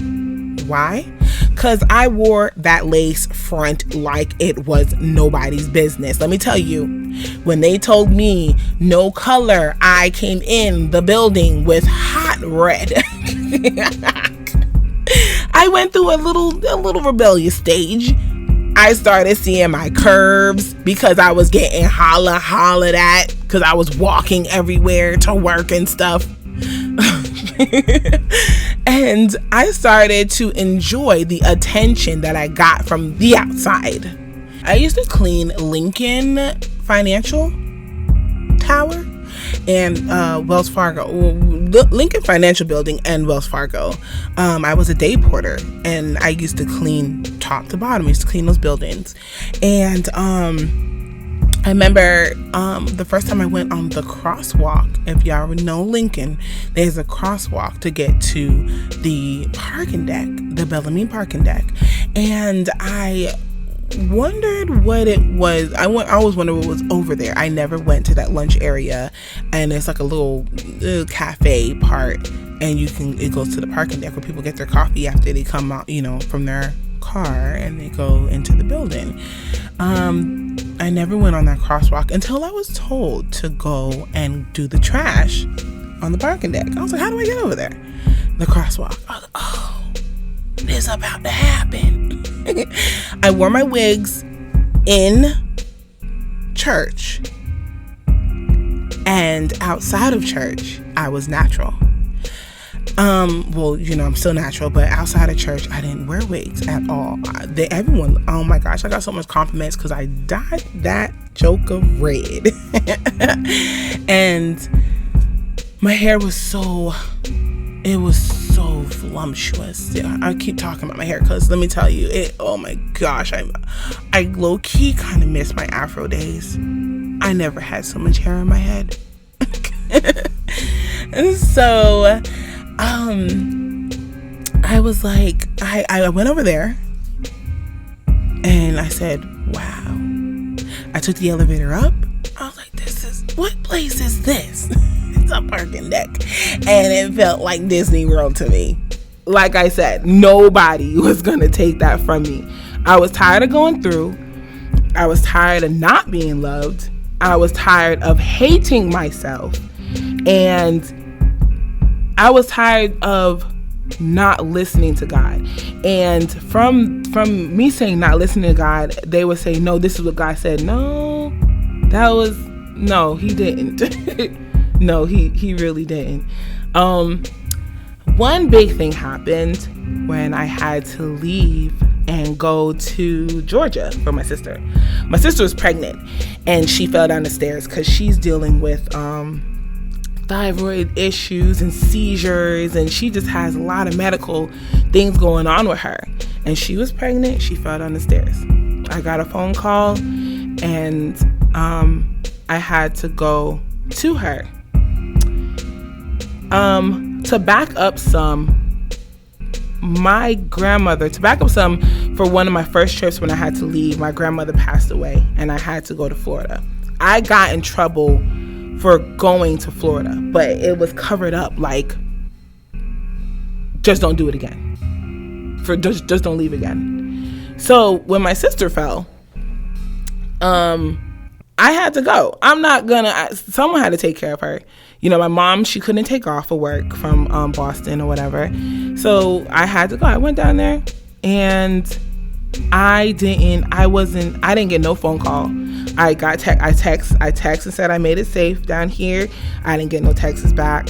Why? Because I wore that lace front like it was nobody's business. Let me tell you, when they told me no color, I came in the building with hot red. I went through a little rebellious stage. I started seeing my curves because I was getting hollered at because I was walking everywhere to work and stuff. And I started to enjoy the attention that I got from the outside. I used to clean Lincoln Financial Tower and Wells Fargo. Lincoln Financial Building and Wells Fargo. I was a day porter, and I used to clean top to bottom. I used to clean those buildings. And I remember the first time I went on the crosswalk. If y'all know Lincoln, there's a crosswalk to get to the parking deck, the Bellarmine parking deck. And I wondered what it was. I always wondered what was over there. I never went to that lunch area, and it's like a little cafe part, and it goes to the parking deck where people get their coffee after they come out, from their car, and they go into the building. I never went on that crosswalk until I was told to go and do the trash on the parking deck. I was like, how do I get over there? The crosswalk. I was like, oh, this is about to happen. I wore my wigs in church, and outside of church, I was natural. I'm still natural, but outside of church, I didn't wear wigs at all. Everyone, oh my gosh, I got so much compliments because I dyed that joker red. And my hair was so voluptuous. Yeah, I keep talking about my hair because let me tell you, oh my gosh, I low-key kind of miss my Afro days. I never had so much hair in my head. And so I was like, I went over there and I said, wow. I took the elevator up. I was like, what place is this? It's a parking deck. And it felt like Disney World to me. Like I said, nobody was going to take that from me. I was tired of going through. I was tired of not being loved. I was tired of hating myself. And I was tired of not listening to God. And from me saying not listening to God, they would say, no, this is what God said. No, he didn't. No, he really didn't. One big thing happened when I had to leave and go to Georgia for my sister. My sister was pregnant, and she fell down the stairs because she's dealing with thyroid issues and seizures, and she just has a lot of medical things going on with her. And she was pregnant. She fell down the stairs. I got a phone call, and I had to go to her. To back up some, for one of my first trips when I had to leave, my grandmother passed away and I had to go to Florida. I got in trouble for going to Florida, but it was covered up like, just don't do it again. Just don't leave again. So when my sister fell, I had to go. Someone had to take care of her. My mom, she couldn't take off of work from Boston or whatever. So I had to go. I went down there, and I didn't get no phone call. I text and said I made it safe down here. I didn't get no texts back.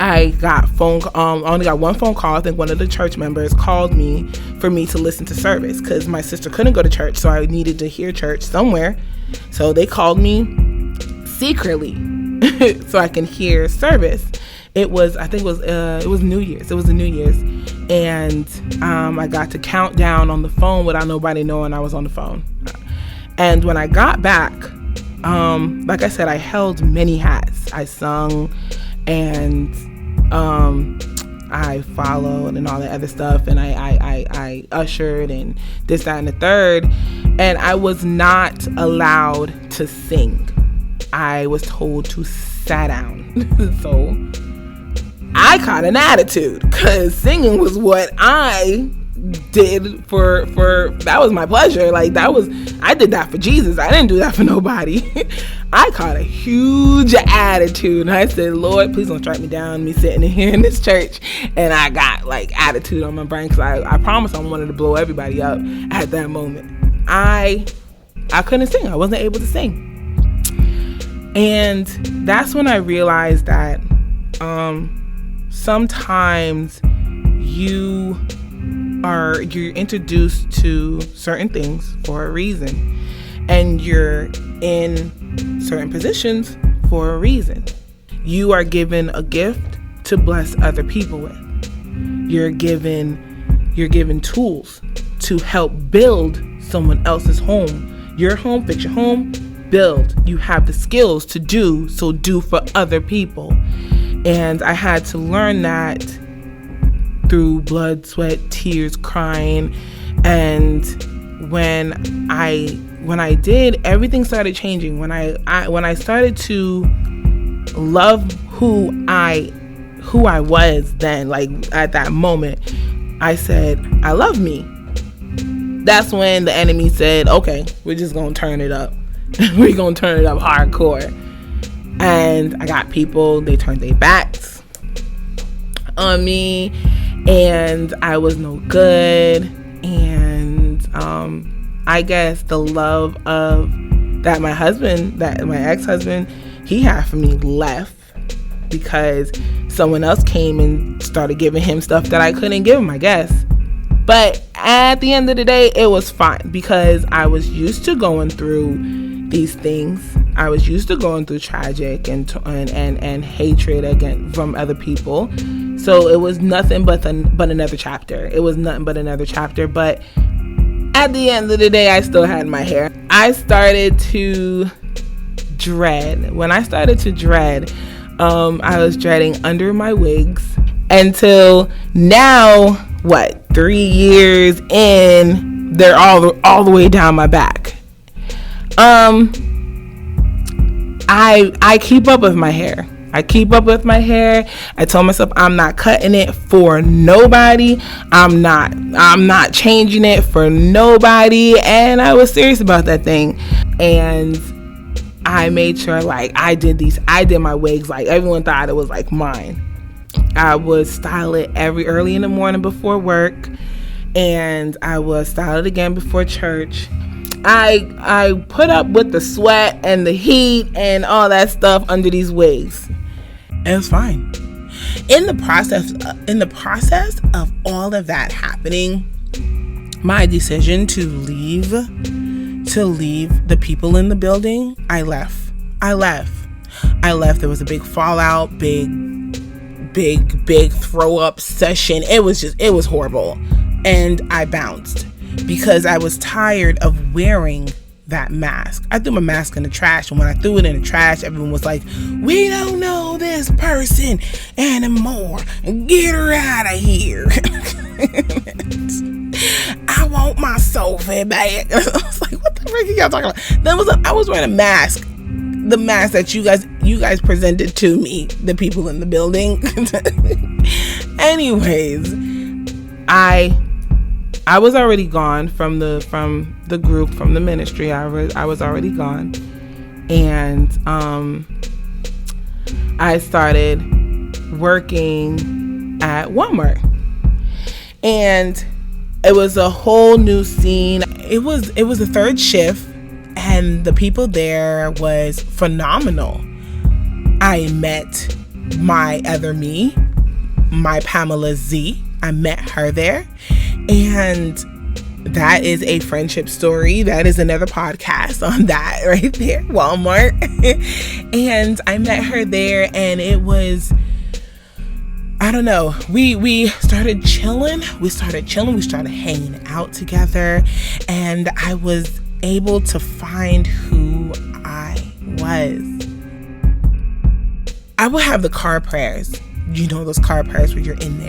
I got only got one phone call. I think one of the church members called me for me to listen to service because my sister couldn't go to church, so I needed to hear church somewhere. So they called me secretly so I can hear service. It was New Year's. It was the New Year's, and I got to count down on the phone without nobody knowing I was on the phone. And when I got back, like I said, I held many hats. I sung, and I followed and all that other stuff, and I ushered and this, that, and the third, and I was not allowed to sing. I was told to sit down. So I caught an attitude because singing was what I did for that was my pleasure. Like I did that for Jesus. I didn't do that for nobody. I caught a huge attitude, and I said, Lord, please don't strike me down, me sitting in here in this church. And I got like attitude on my brain because I promised I wanted to blow everybody up at that moment. I couldn't sing. I wasn't able to sing. And that's when I realized that sometimes you're introduced to certain things for a reason, and you're in certain positions for a reason. You are given a gift to bless other people with. You're given tools to help build someone else's home. Your home, fix your home, build. You have the skills to do for other people. And I had to learn that through blood, sweat, tears, crying. And when I did, everything started changing. When I started to love who I was then, like at that moment, I said, I love me. That's when the enemy said, okay, we're just going to turn it up. We're going to turn it up hardcore. And I got people, they turned their backs on me, and I was no good. And I guess the love of that my ex-husband, he had for me left, because someone else came and started giving him stuff that I couldn't give him, I guess. But at the end of the day, it was fine, because I was used to going through these things. I was used to going through tragic and hatred again from other people. So it was nothing but another chapter. It was nothing but another chapter. But at the end of the day, I still had my hair. I started to dread. When I started to dread, I was dreading under my wigs until now. 3 years in, they're all the way down my back. I keep up with my hair. I told myself I'm not cutting it for nobody. I'm not changing it for nobody. And I was serious about that thing. And I made sure, like, I did my wigs like everyone thought it was like mine. I would style it early in the morning before work, and I would style it again before church. I put up with the sweat and the heat and all that stuff under these wigs. It was fine. In the process of all of that happening, my decision to leave the people in the building, I left. There was a big fallout, big throw up session. It was horrible. And I bounced because I was tired of wearing that mask. I threw my mask in the trash, and when I threw it in the trash, everyone was like, we don't know this person anymore. Get her out of here. I want my sofa back. I was like, what the frick are y'all talking about? I was wearing a mask. The mask that you guys presented to me, the people in the building. Anyways, I was already gone from the group, from the ministry. I was already gone, and I started working at Walmart, and it was a whole new scene. It was a third shift. And the people there was phenomenal. I met my other me, my Pamela Z. I met her there. And that is a friendship story. That is another podcast on that right there, Walmart. And I met her there, and it was, I don't know. We started chilling. We started hanging out together. And I was able to find who I was. I would have the car prayers. You know, those car prayers where you're in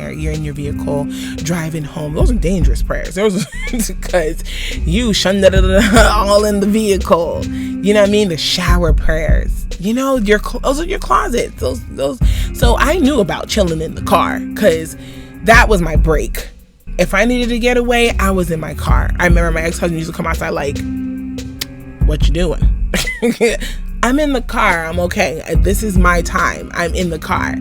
your vehicle driving home. Those are dangerous prayers. Those because you all in the vehicle. You know what I mean? The shower prayers. You know, those are your closets. Those. So I knew about chilling in the car, because that was my break. If I needed to get away, I was in my car. I remember my ex-husband used to come outside like, what you doing? I'm in the car. I'm okay. This is my time. I'm in the car.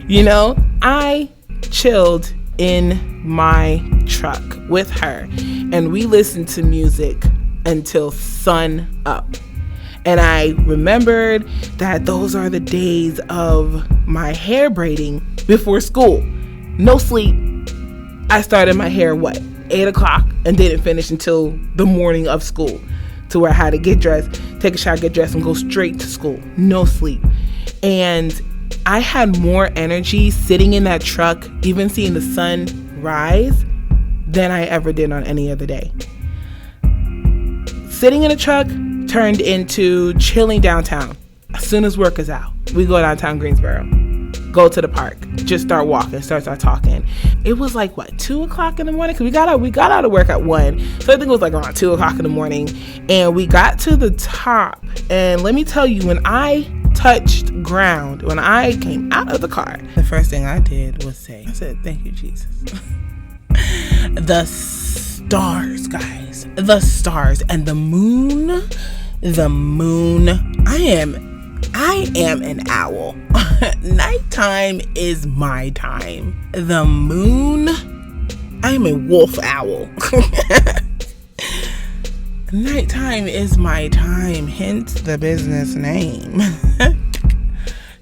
You know, I chilled in my truck with her, and we listened to music until sun up. And I remembered that those are the days of my hair braiding before school. No sleep. I started my hair, 8 o'clock, and didn't finish until the morning of school, to where I had to get dressed, take a shower, get dressed, and go straight to school. No sleep. And I had more energy sitting in that truck, even seeing the sun rise, than I ever did on any other day. Sitting in a truck turned into chilling downtown. As soon as work is out, we go downtown Greensboro, go to the park, just start walking, start talking. It was like, 2 o'clock in the morning? Because we got out of work at 1. So I think it was like around 2 o'clock in the morning. And we got to the top. And let me tell you, when I touched ground, when I came out of the car, the first thing I did was I said, thank you, Jesus. The stars, guys. The stars and the moon. I am an owl. Nighttime is my time. The moon, I am a wolf owl. Nighttime is my time, hence the business name.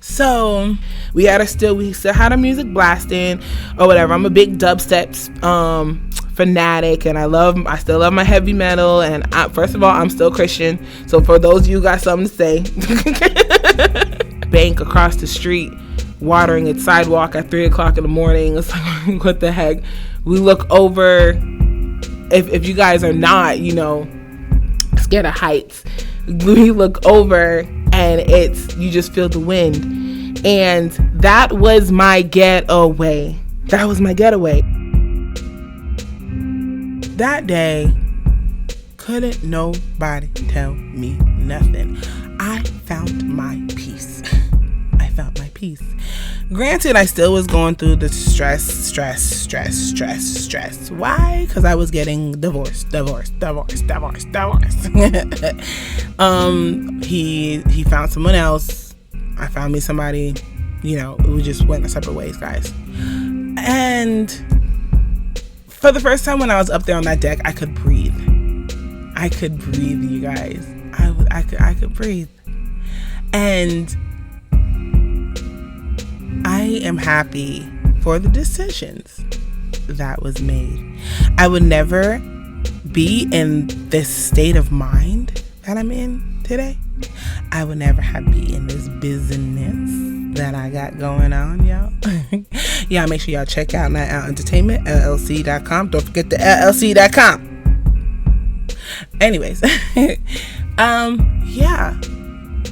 So we still had our music blasting or whatever. I'm a big dubstep fanatic, and I still love my heavy metal. And first of all, I'm still Christian. So for those of you who got something to say, bank across the street watering its sidewalk at 3 o'clock in the morning. It's like, what the heck? We look over. If you guys are not, scared of heights, we look over and you just feel the wind. And that was my getaway. That day, couldn't nobody tell me nothing. I found my peace. Granted, I still was going through the stress. Why? Because I was getting divorced. He found someone else. I found me somebody. We just went our separate ways, guys. And for the first time when I was up there on that deck, I could breathe. You guys. I could breathe. And I am happy for the decisions that was made. I would never be in this state of mind that I'm in today. I would never be in this business that I got going on, y'all. Y'all make sure y'all check out Night Out Entertainment, LLC.com. Don't forget the LLC.com. Anyways,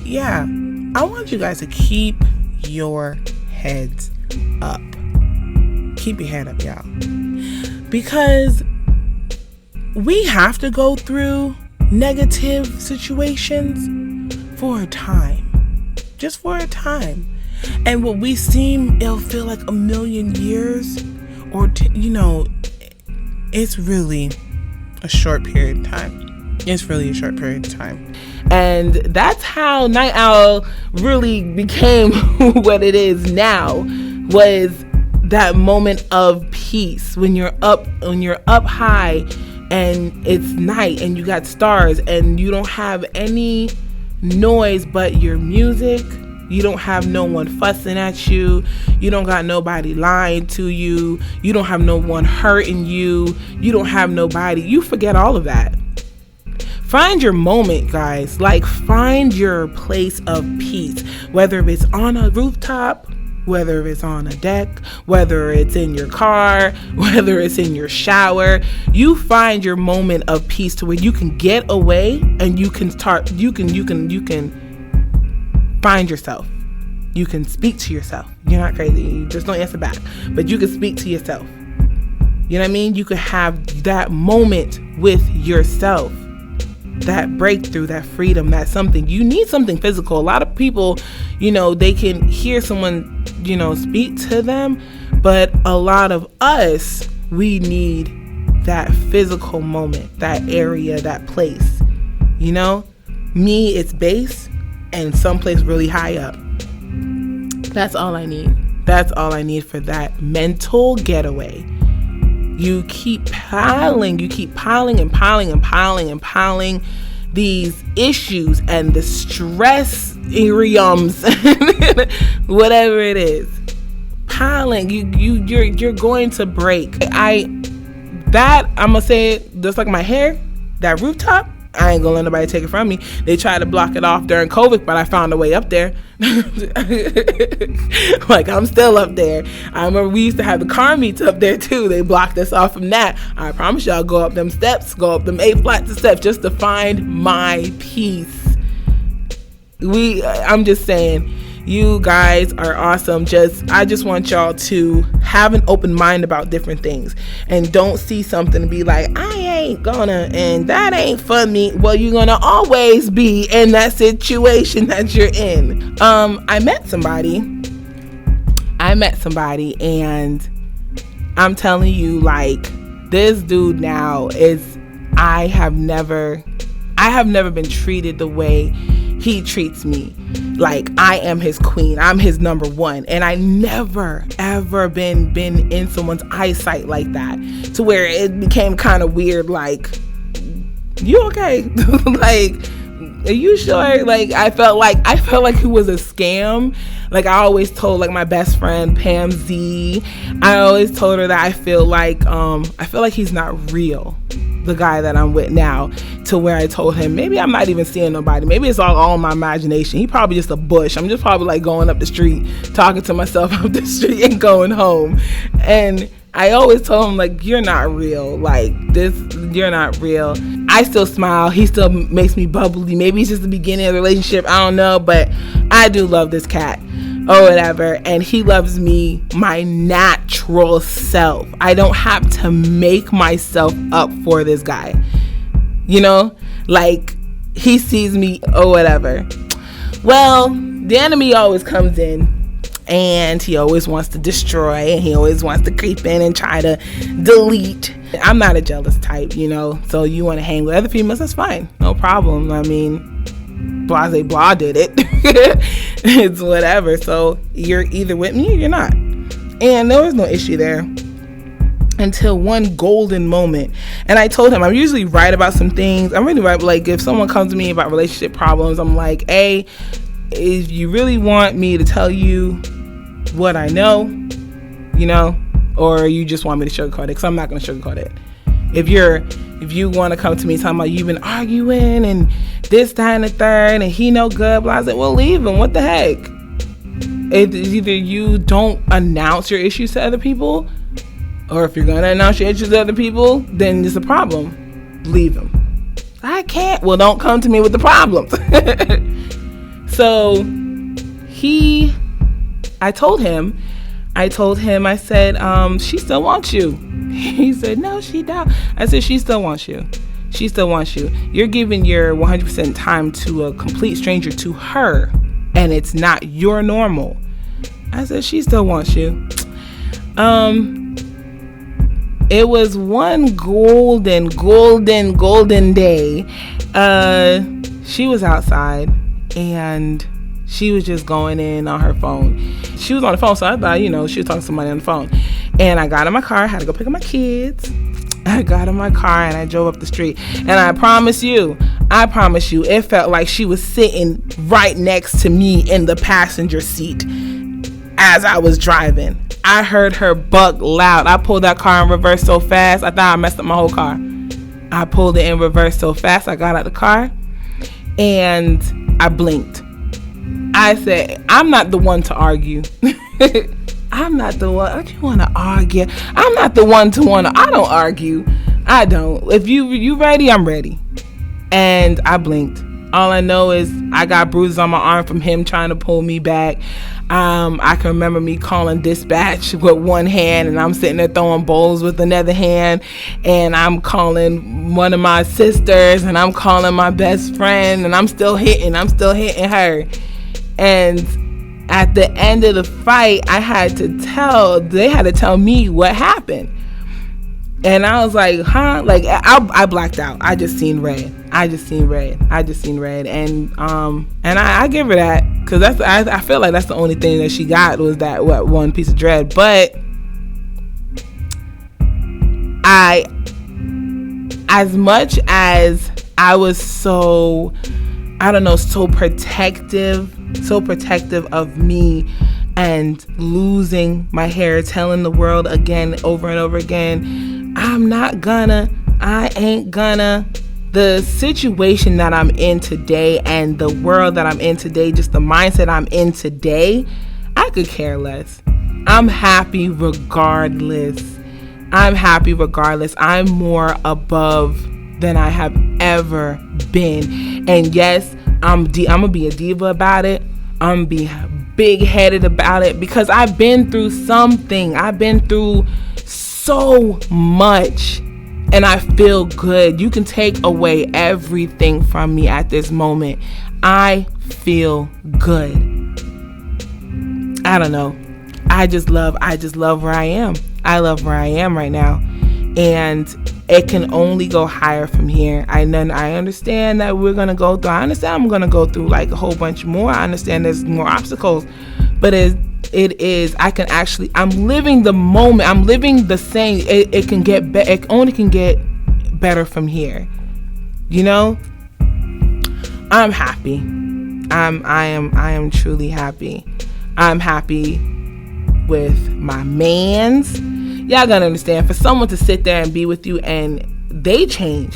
yeah. I want you guys to keep your heads up. Keep your head up, y'all. Because we have to go through negative situations for a time. Just for a time. And what we seem, it'll feel like a million years. Or, it's really a short period of time. And that's how Night Owl really became what it is now, was that moment of peace when you're up high and it's night and you got stars and you don't have any noise but your music. You don't have no one fussing at you. You don't got nobody lying to you. You don't have no one hurting you. You don't have nobody. You forget all of that. Find your moment, guys. Find your place of peace. Whether it's on a rooftop, whether it's on a deck, whether it's in your car, whether it's in your shower, you find your moment of peace to where you can get away and you can find yourself. You can speak to yourself. You're not crazy. You just don't answer back. But you can speak to yourself. You know what I mean? You can have that moment with yourself. That breakthrough, that freedom, that something. You need something physical. A lot of people, they can hear someone, speak to them. But a lot of us, we need that physical moment, that area, that place. Me, it's base and someplace really high up. That's all I need. That's all I need for that mental getaway. You keep piling these issues and the stress iriums, whatever it is. Piling, you're going to break. I'm gonna say it just like my hair, that rooftop, I ain't gonna let nobody take it from me. They tried to block it off during COVID, but I found a way up there. Like, I'm still up there. I remember we used to have the car meets up there too. They blocked us off from that. I promise y'all, go up them steps, go up them 8 flights of steps just to find my peace. I'm just saying, you guys are awesome. I just want y'all to have an open mind about different things, and don't see something and be like, I ain't gonna, and that ain't for me. Well, you're gonna always be in that situation that you're in. I met somebody, and I'm telling you, like, this dude now is, I have never been treated the way he treats me. Like, I am his queen. I'm his number one. And I never, ever been in someone's eyesight like that, to where it became kind of weird. Like, you okay? Like, are you sure? Like, I felt like it was a scam. Like, I always told, like, my best friend Pam Z, I always told her that I feel like he's not real, the guy that I'm with now, to where I told him, maybe I'm not even seeing nobody. Maybe it's all my imagination. He probably just a bush. I'm just probably like going up the street, talking to myself up the street and going home. And I always told him, like, you're not real. Like, you're not real. I still smile. He still makes me bubbly. Maybe it's just the beginning of the relationship. I don't know. But I do love this cat or whatever. And he loves me, my natural self. I don't have to make myself up for this guy. You know? Like, he sees me or whatever. Well, the enemy always comes in. And he always wants to destroy, and he always wants to creep in and try to delete. I'm not a jealous type, you know, so you want to hang with other females, that's fine, no problem. I mean, blase blah did it. It's whatever. So you're either with me or you're not, and there was no issue there until one golden moment. And I told him, I'm usually right about some things. I'm really right. Like, if someone comes to me about relationship problems, I'm like, hey, if you really want me to tell you what I know, you know, or you just want me to sugarcoat it, because I'm not going to sugarcoat it. If you want to come to me talking about you've been arguing and this, that, and the third, and he no good, blah, I said, well, leave him. What the heck? It's either you don't announce your issues to other people, or if you're going to announce your issues to other people, then it's a problem. Leave him. I can't. Well, don't come to me with the problems. So I told him, I said, she still wants you. He said, no, she don't. I said, she still wants you. She still wants you. You're giving your 100% time to a complete stranger, to her, and it's not your normal. I said, she still wants you. It was one golden day. She was outside, and she was just going in on her phone. She was on the phone, so I thought, you know, she was talking to somebody on the phone. And I got in my car, I had to go pick up my kids. I got in my car and I drove up the street. And I promise you, it felt like she was sitting right next to me in the passenger seat as I was driving. I heard her buck loud. I pulled that car in reverse so fast, I thought I messed up my whole car. I pulled it in reverse so fast, I got out the car and I blinked. I said, I'm not the one to argue. I'm not the one. Don't you want to argue? I'm not the one to I don't argue. I don't. If you ready, I'm ready. And I blinked. All I know is I got bruises on my arm from him trying to pull me back. I can remember me calling dispatch with one hand, and I'm sitting there throwing bowls with another hand, and I'm calling one of my sisters, and I'm calling my best friend, and I'm still hitting her. And at the end of the fight, they had to tell me what happened. And I was like, huh? Like, I blacked out. I just seen red. And I give her that, because I feel like that's the only thing that she got, was that one piece of dread. But as much as I was so protective of me and losing my hair, telling the world again, over and over again, I ain't gonna the situation that I'm in today and the world that I'm in today, just the mindset I'm in today, I could care less. I'm happy regardless. I'm more above than I have ever been. And yes, I'm gonna be a diva about it. I'm gonna be big-headed about it because I've been through something. I've been through so much and I feel good. You can take away everything from me at this moment. I feel good. I don't know. I just love where I am. I love where I am right now. And it can only go higher from here. I understand that we're going to go through. I understand I'm going to go through like a whole bunch more. I understand there's more obstacles. But I'm living the moment. I'm living the same. It can get better. It only can get better from here. You know? I'm happy. I am truly happy. I'm happy with my mans. Y'all gotta understand, for someone to sit there and be with you and he changed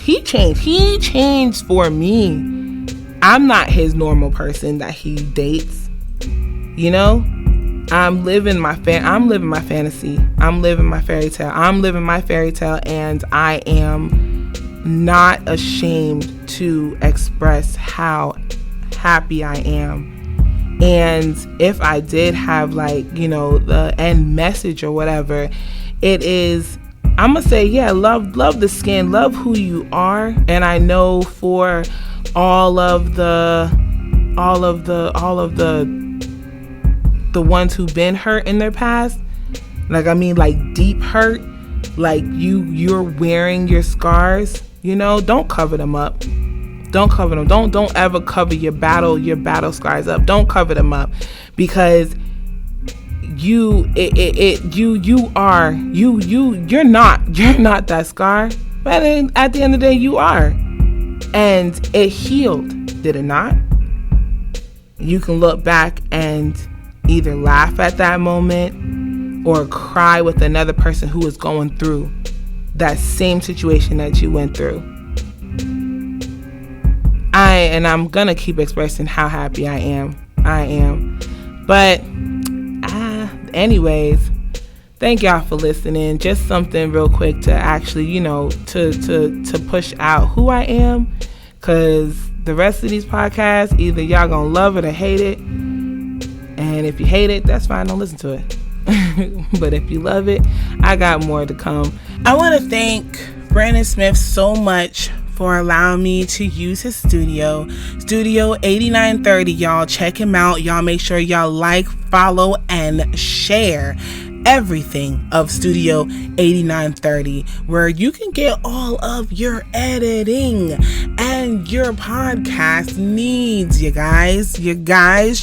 for me. I'm not his normal person that he dates. You know? I'm living my fantasy. I'm living my fairy tale. And I am not ashamed to express how happy I am. And if I did have the end message or whatever, it is, I'm gonna say, yeah, love the skin, love who you are. And I know for all of the ones who've been hurt in their past, deep hurt, you're wearing your scars, don't cover them up. Don't cover them. Don't ever cover your battle scars up. Don't cover them up, because you're not that scar. But at the end of the day, you are, and it healed. Did it not? You can look back and either laugh at that moment or cry with another person who is going through that same situation that you went through. I'm gonna keep expressing how happy I am. But anyways, thank y'all for listening. Just something real quick to actually, to push out who I am, because the rest of these podcasts, either y'all gonna love it or hate it. And if you hate it, that's fine, don't listen to it. But if you love it, I got more to come. I want to thank Brandon Smith so much for allowing me to use his studio 8930. Y'all check him out. Y'all make sure y'all like, follow, and share everything of Studio 8930, where you can get all of your editing and your podcast needs. You guys,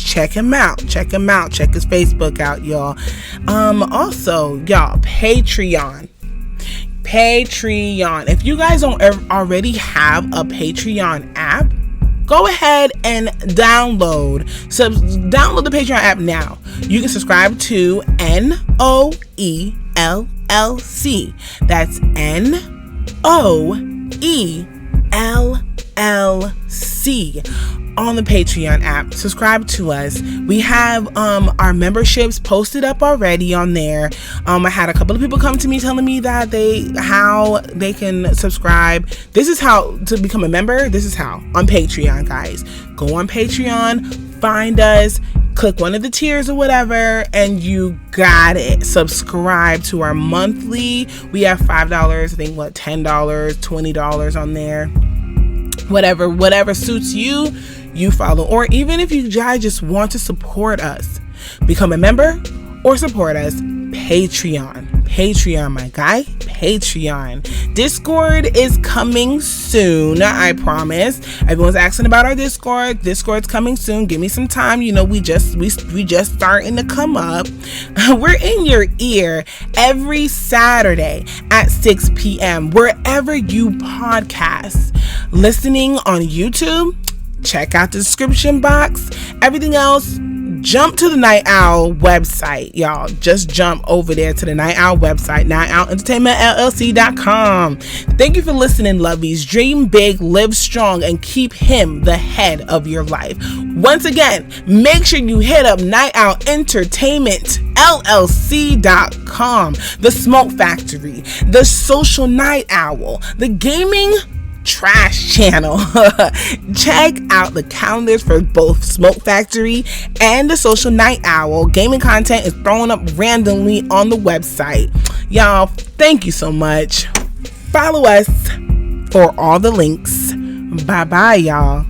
check him out. Check his Facebook out, y'all. Also, y'all, Patreon. If you guys don't already have a Patreon app, go ahead and download the Patreon app now. You can subscribe to NOELLC. That's NOELLC on the Patreon app. Subscribe to us. We have our memberships posted up already on there. I had a couple of people come to me telling me that how they can subscribe. This is how to become a member. This is how on Patreon, guys. Go on Patreon, find us, click one of the tiers or whatever, and you got it. Subscribe to our monthly. We have $5, I think, $10, $20 on there. Whatever suits you, you follow. Or even if you guys just want to support us, become a member or support us, Patreon, my guy. Patreon. Discord is coming soon, I promise. Everyone's asking about our Discord. Discord's coming soon. Give me some time. We just starting to come up. We're in your ear every Saturday at 6 p.m. wherever you podcast. Listening on YouTube, check out the description box. Everything else, jump to the Night Owl website, y'all. Just jump over there to the Night Owl website, nightowlentertainmentllc.com. Thank you for listening, lovies. Dream big, live strong, and keep him the head of your life. Once again, make sure you hit up nightowlentertainmentllc.com, the Smoke Factory, the Social Night Owl, the Gaming Trash Channel. Check out the calendars for both Smoke Factory and the Social Night Owl. Gaming content is thrown up randomly on the website. Y'all, thank you so much. Follow us for all the links. Bye bye, y'all.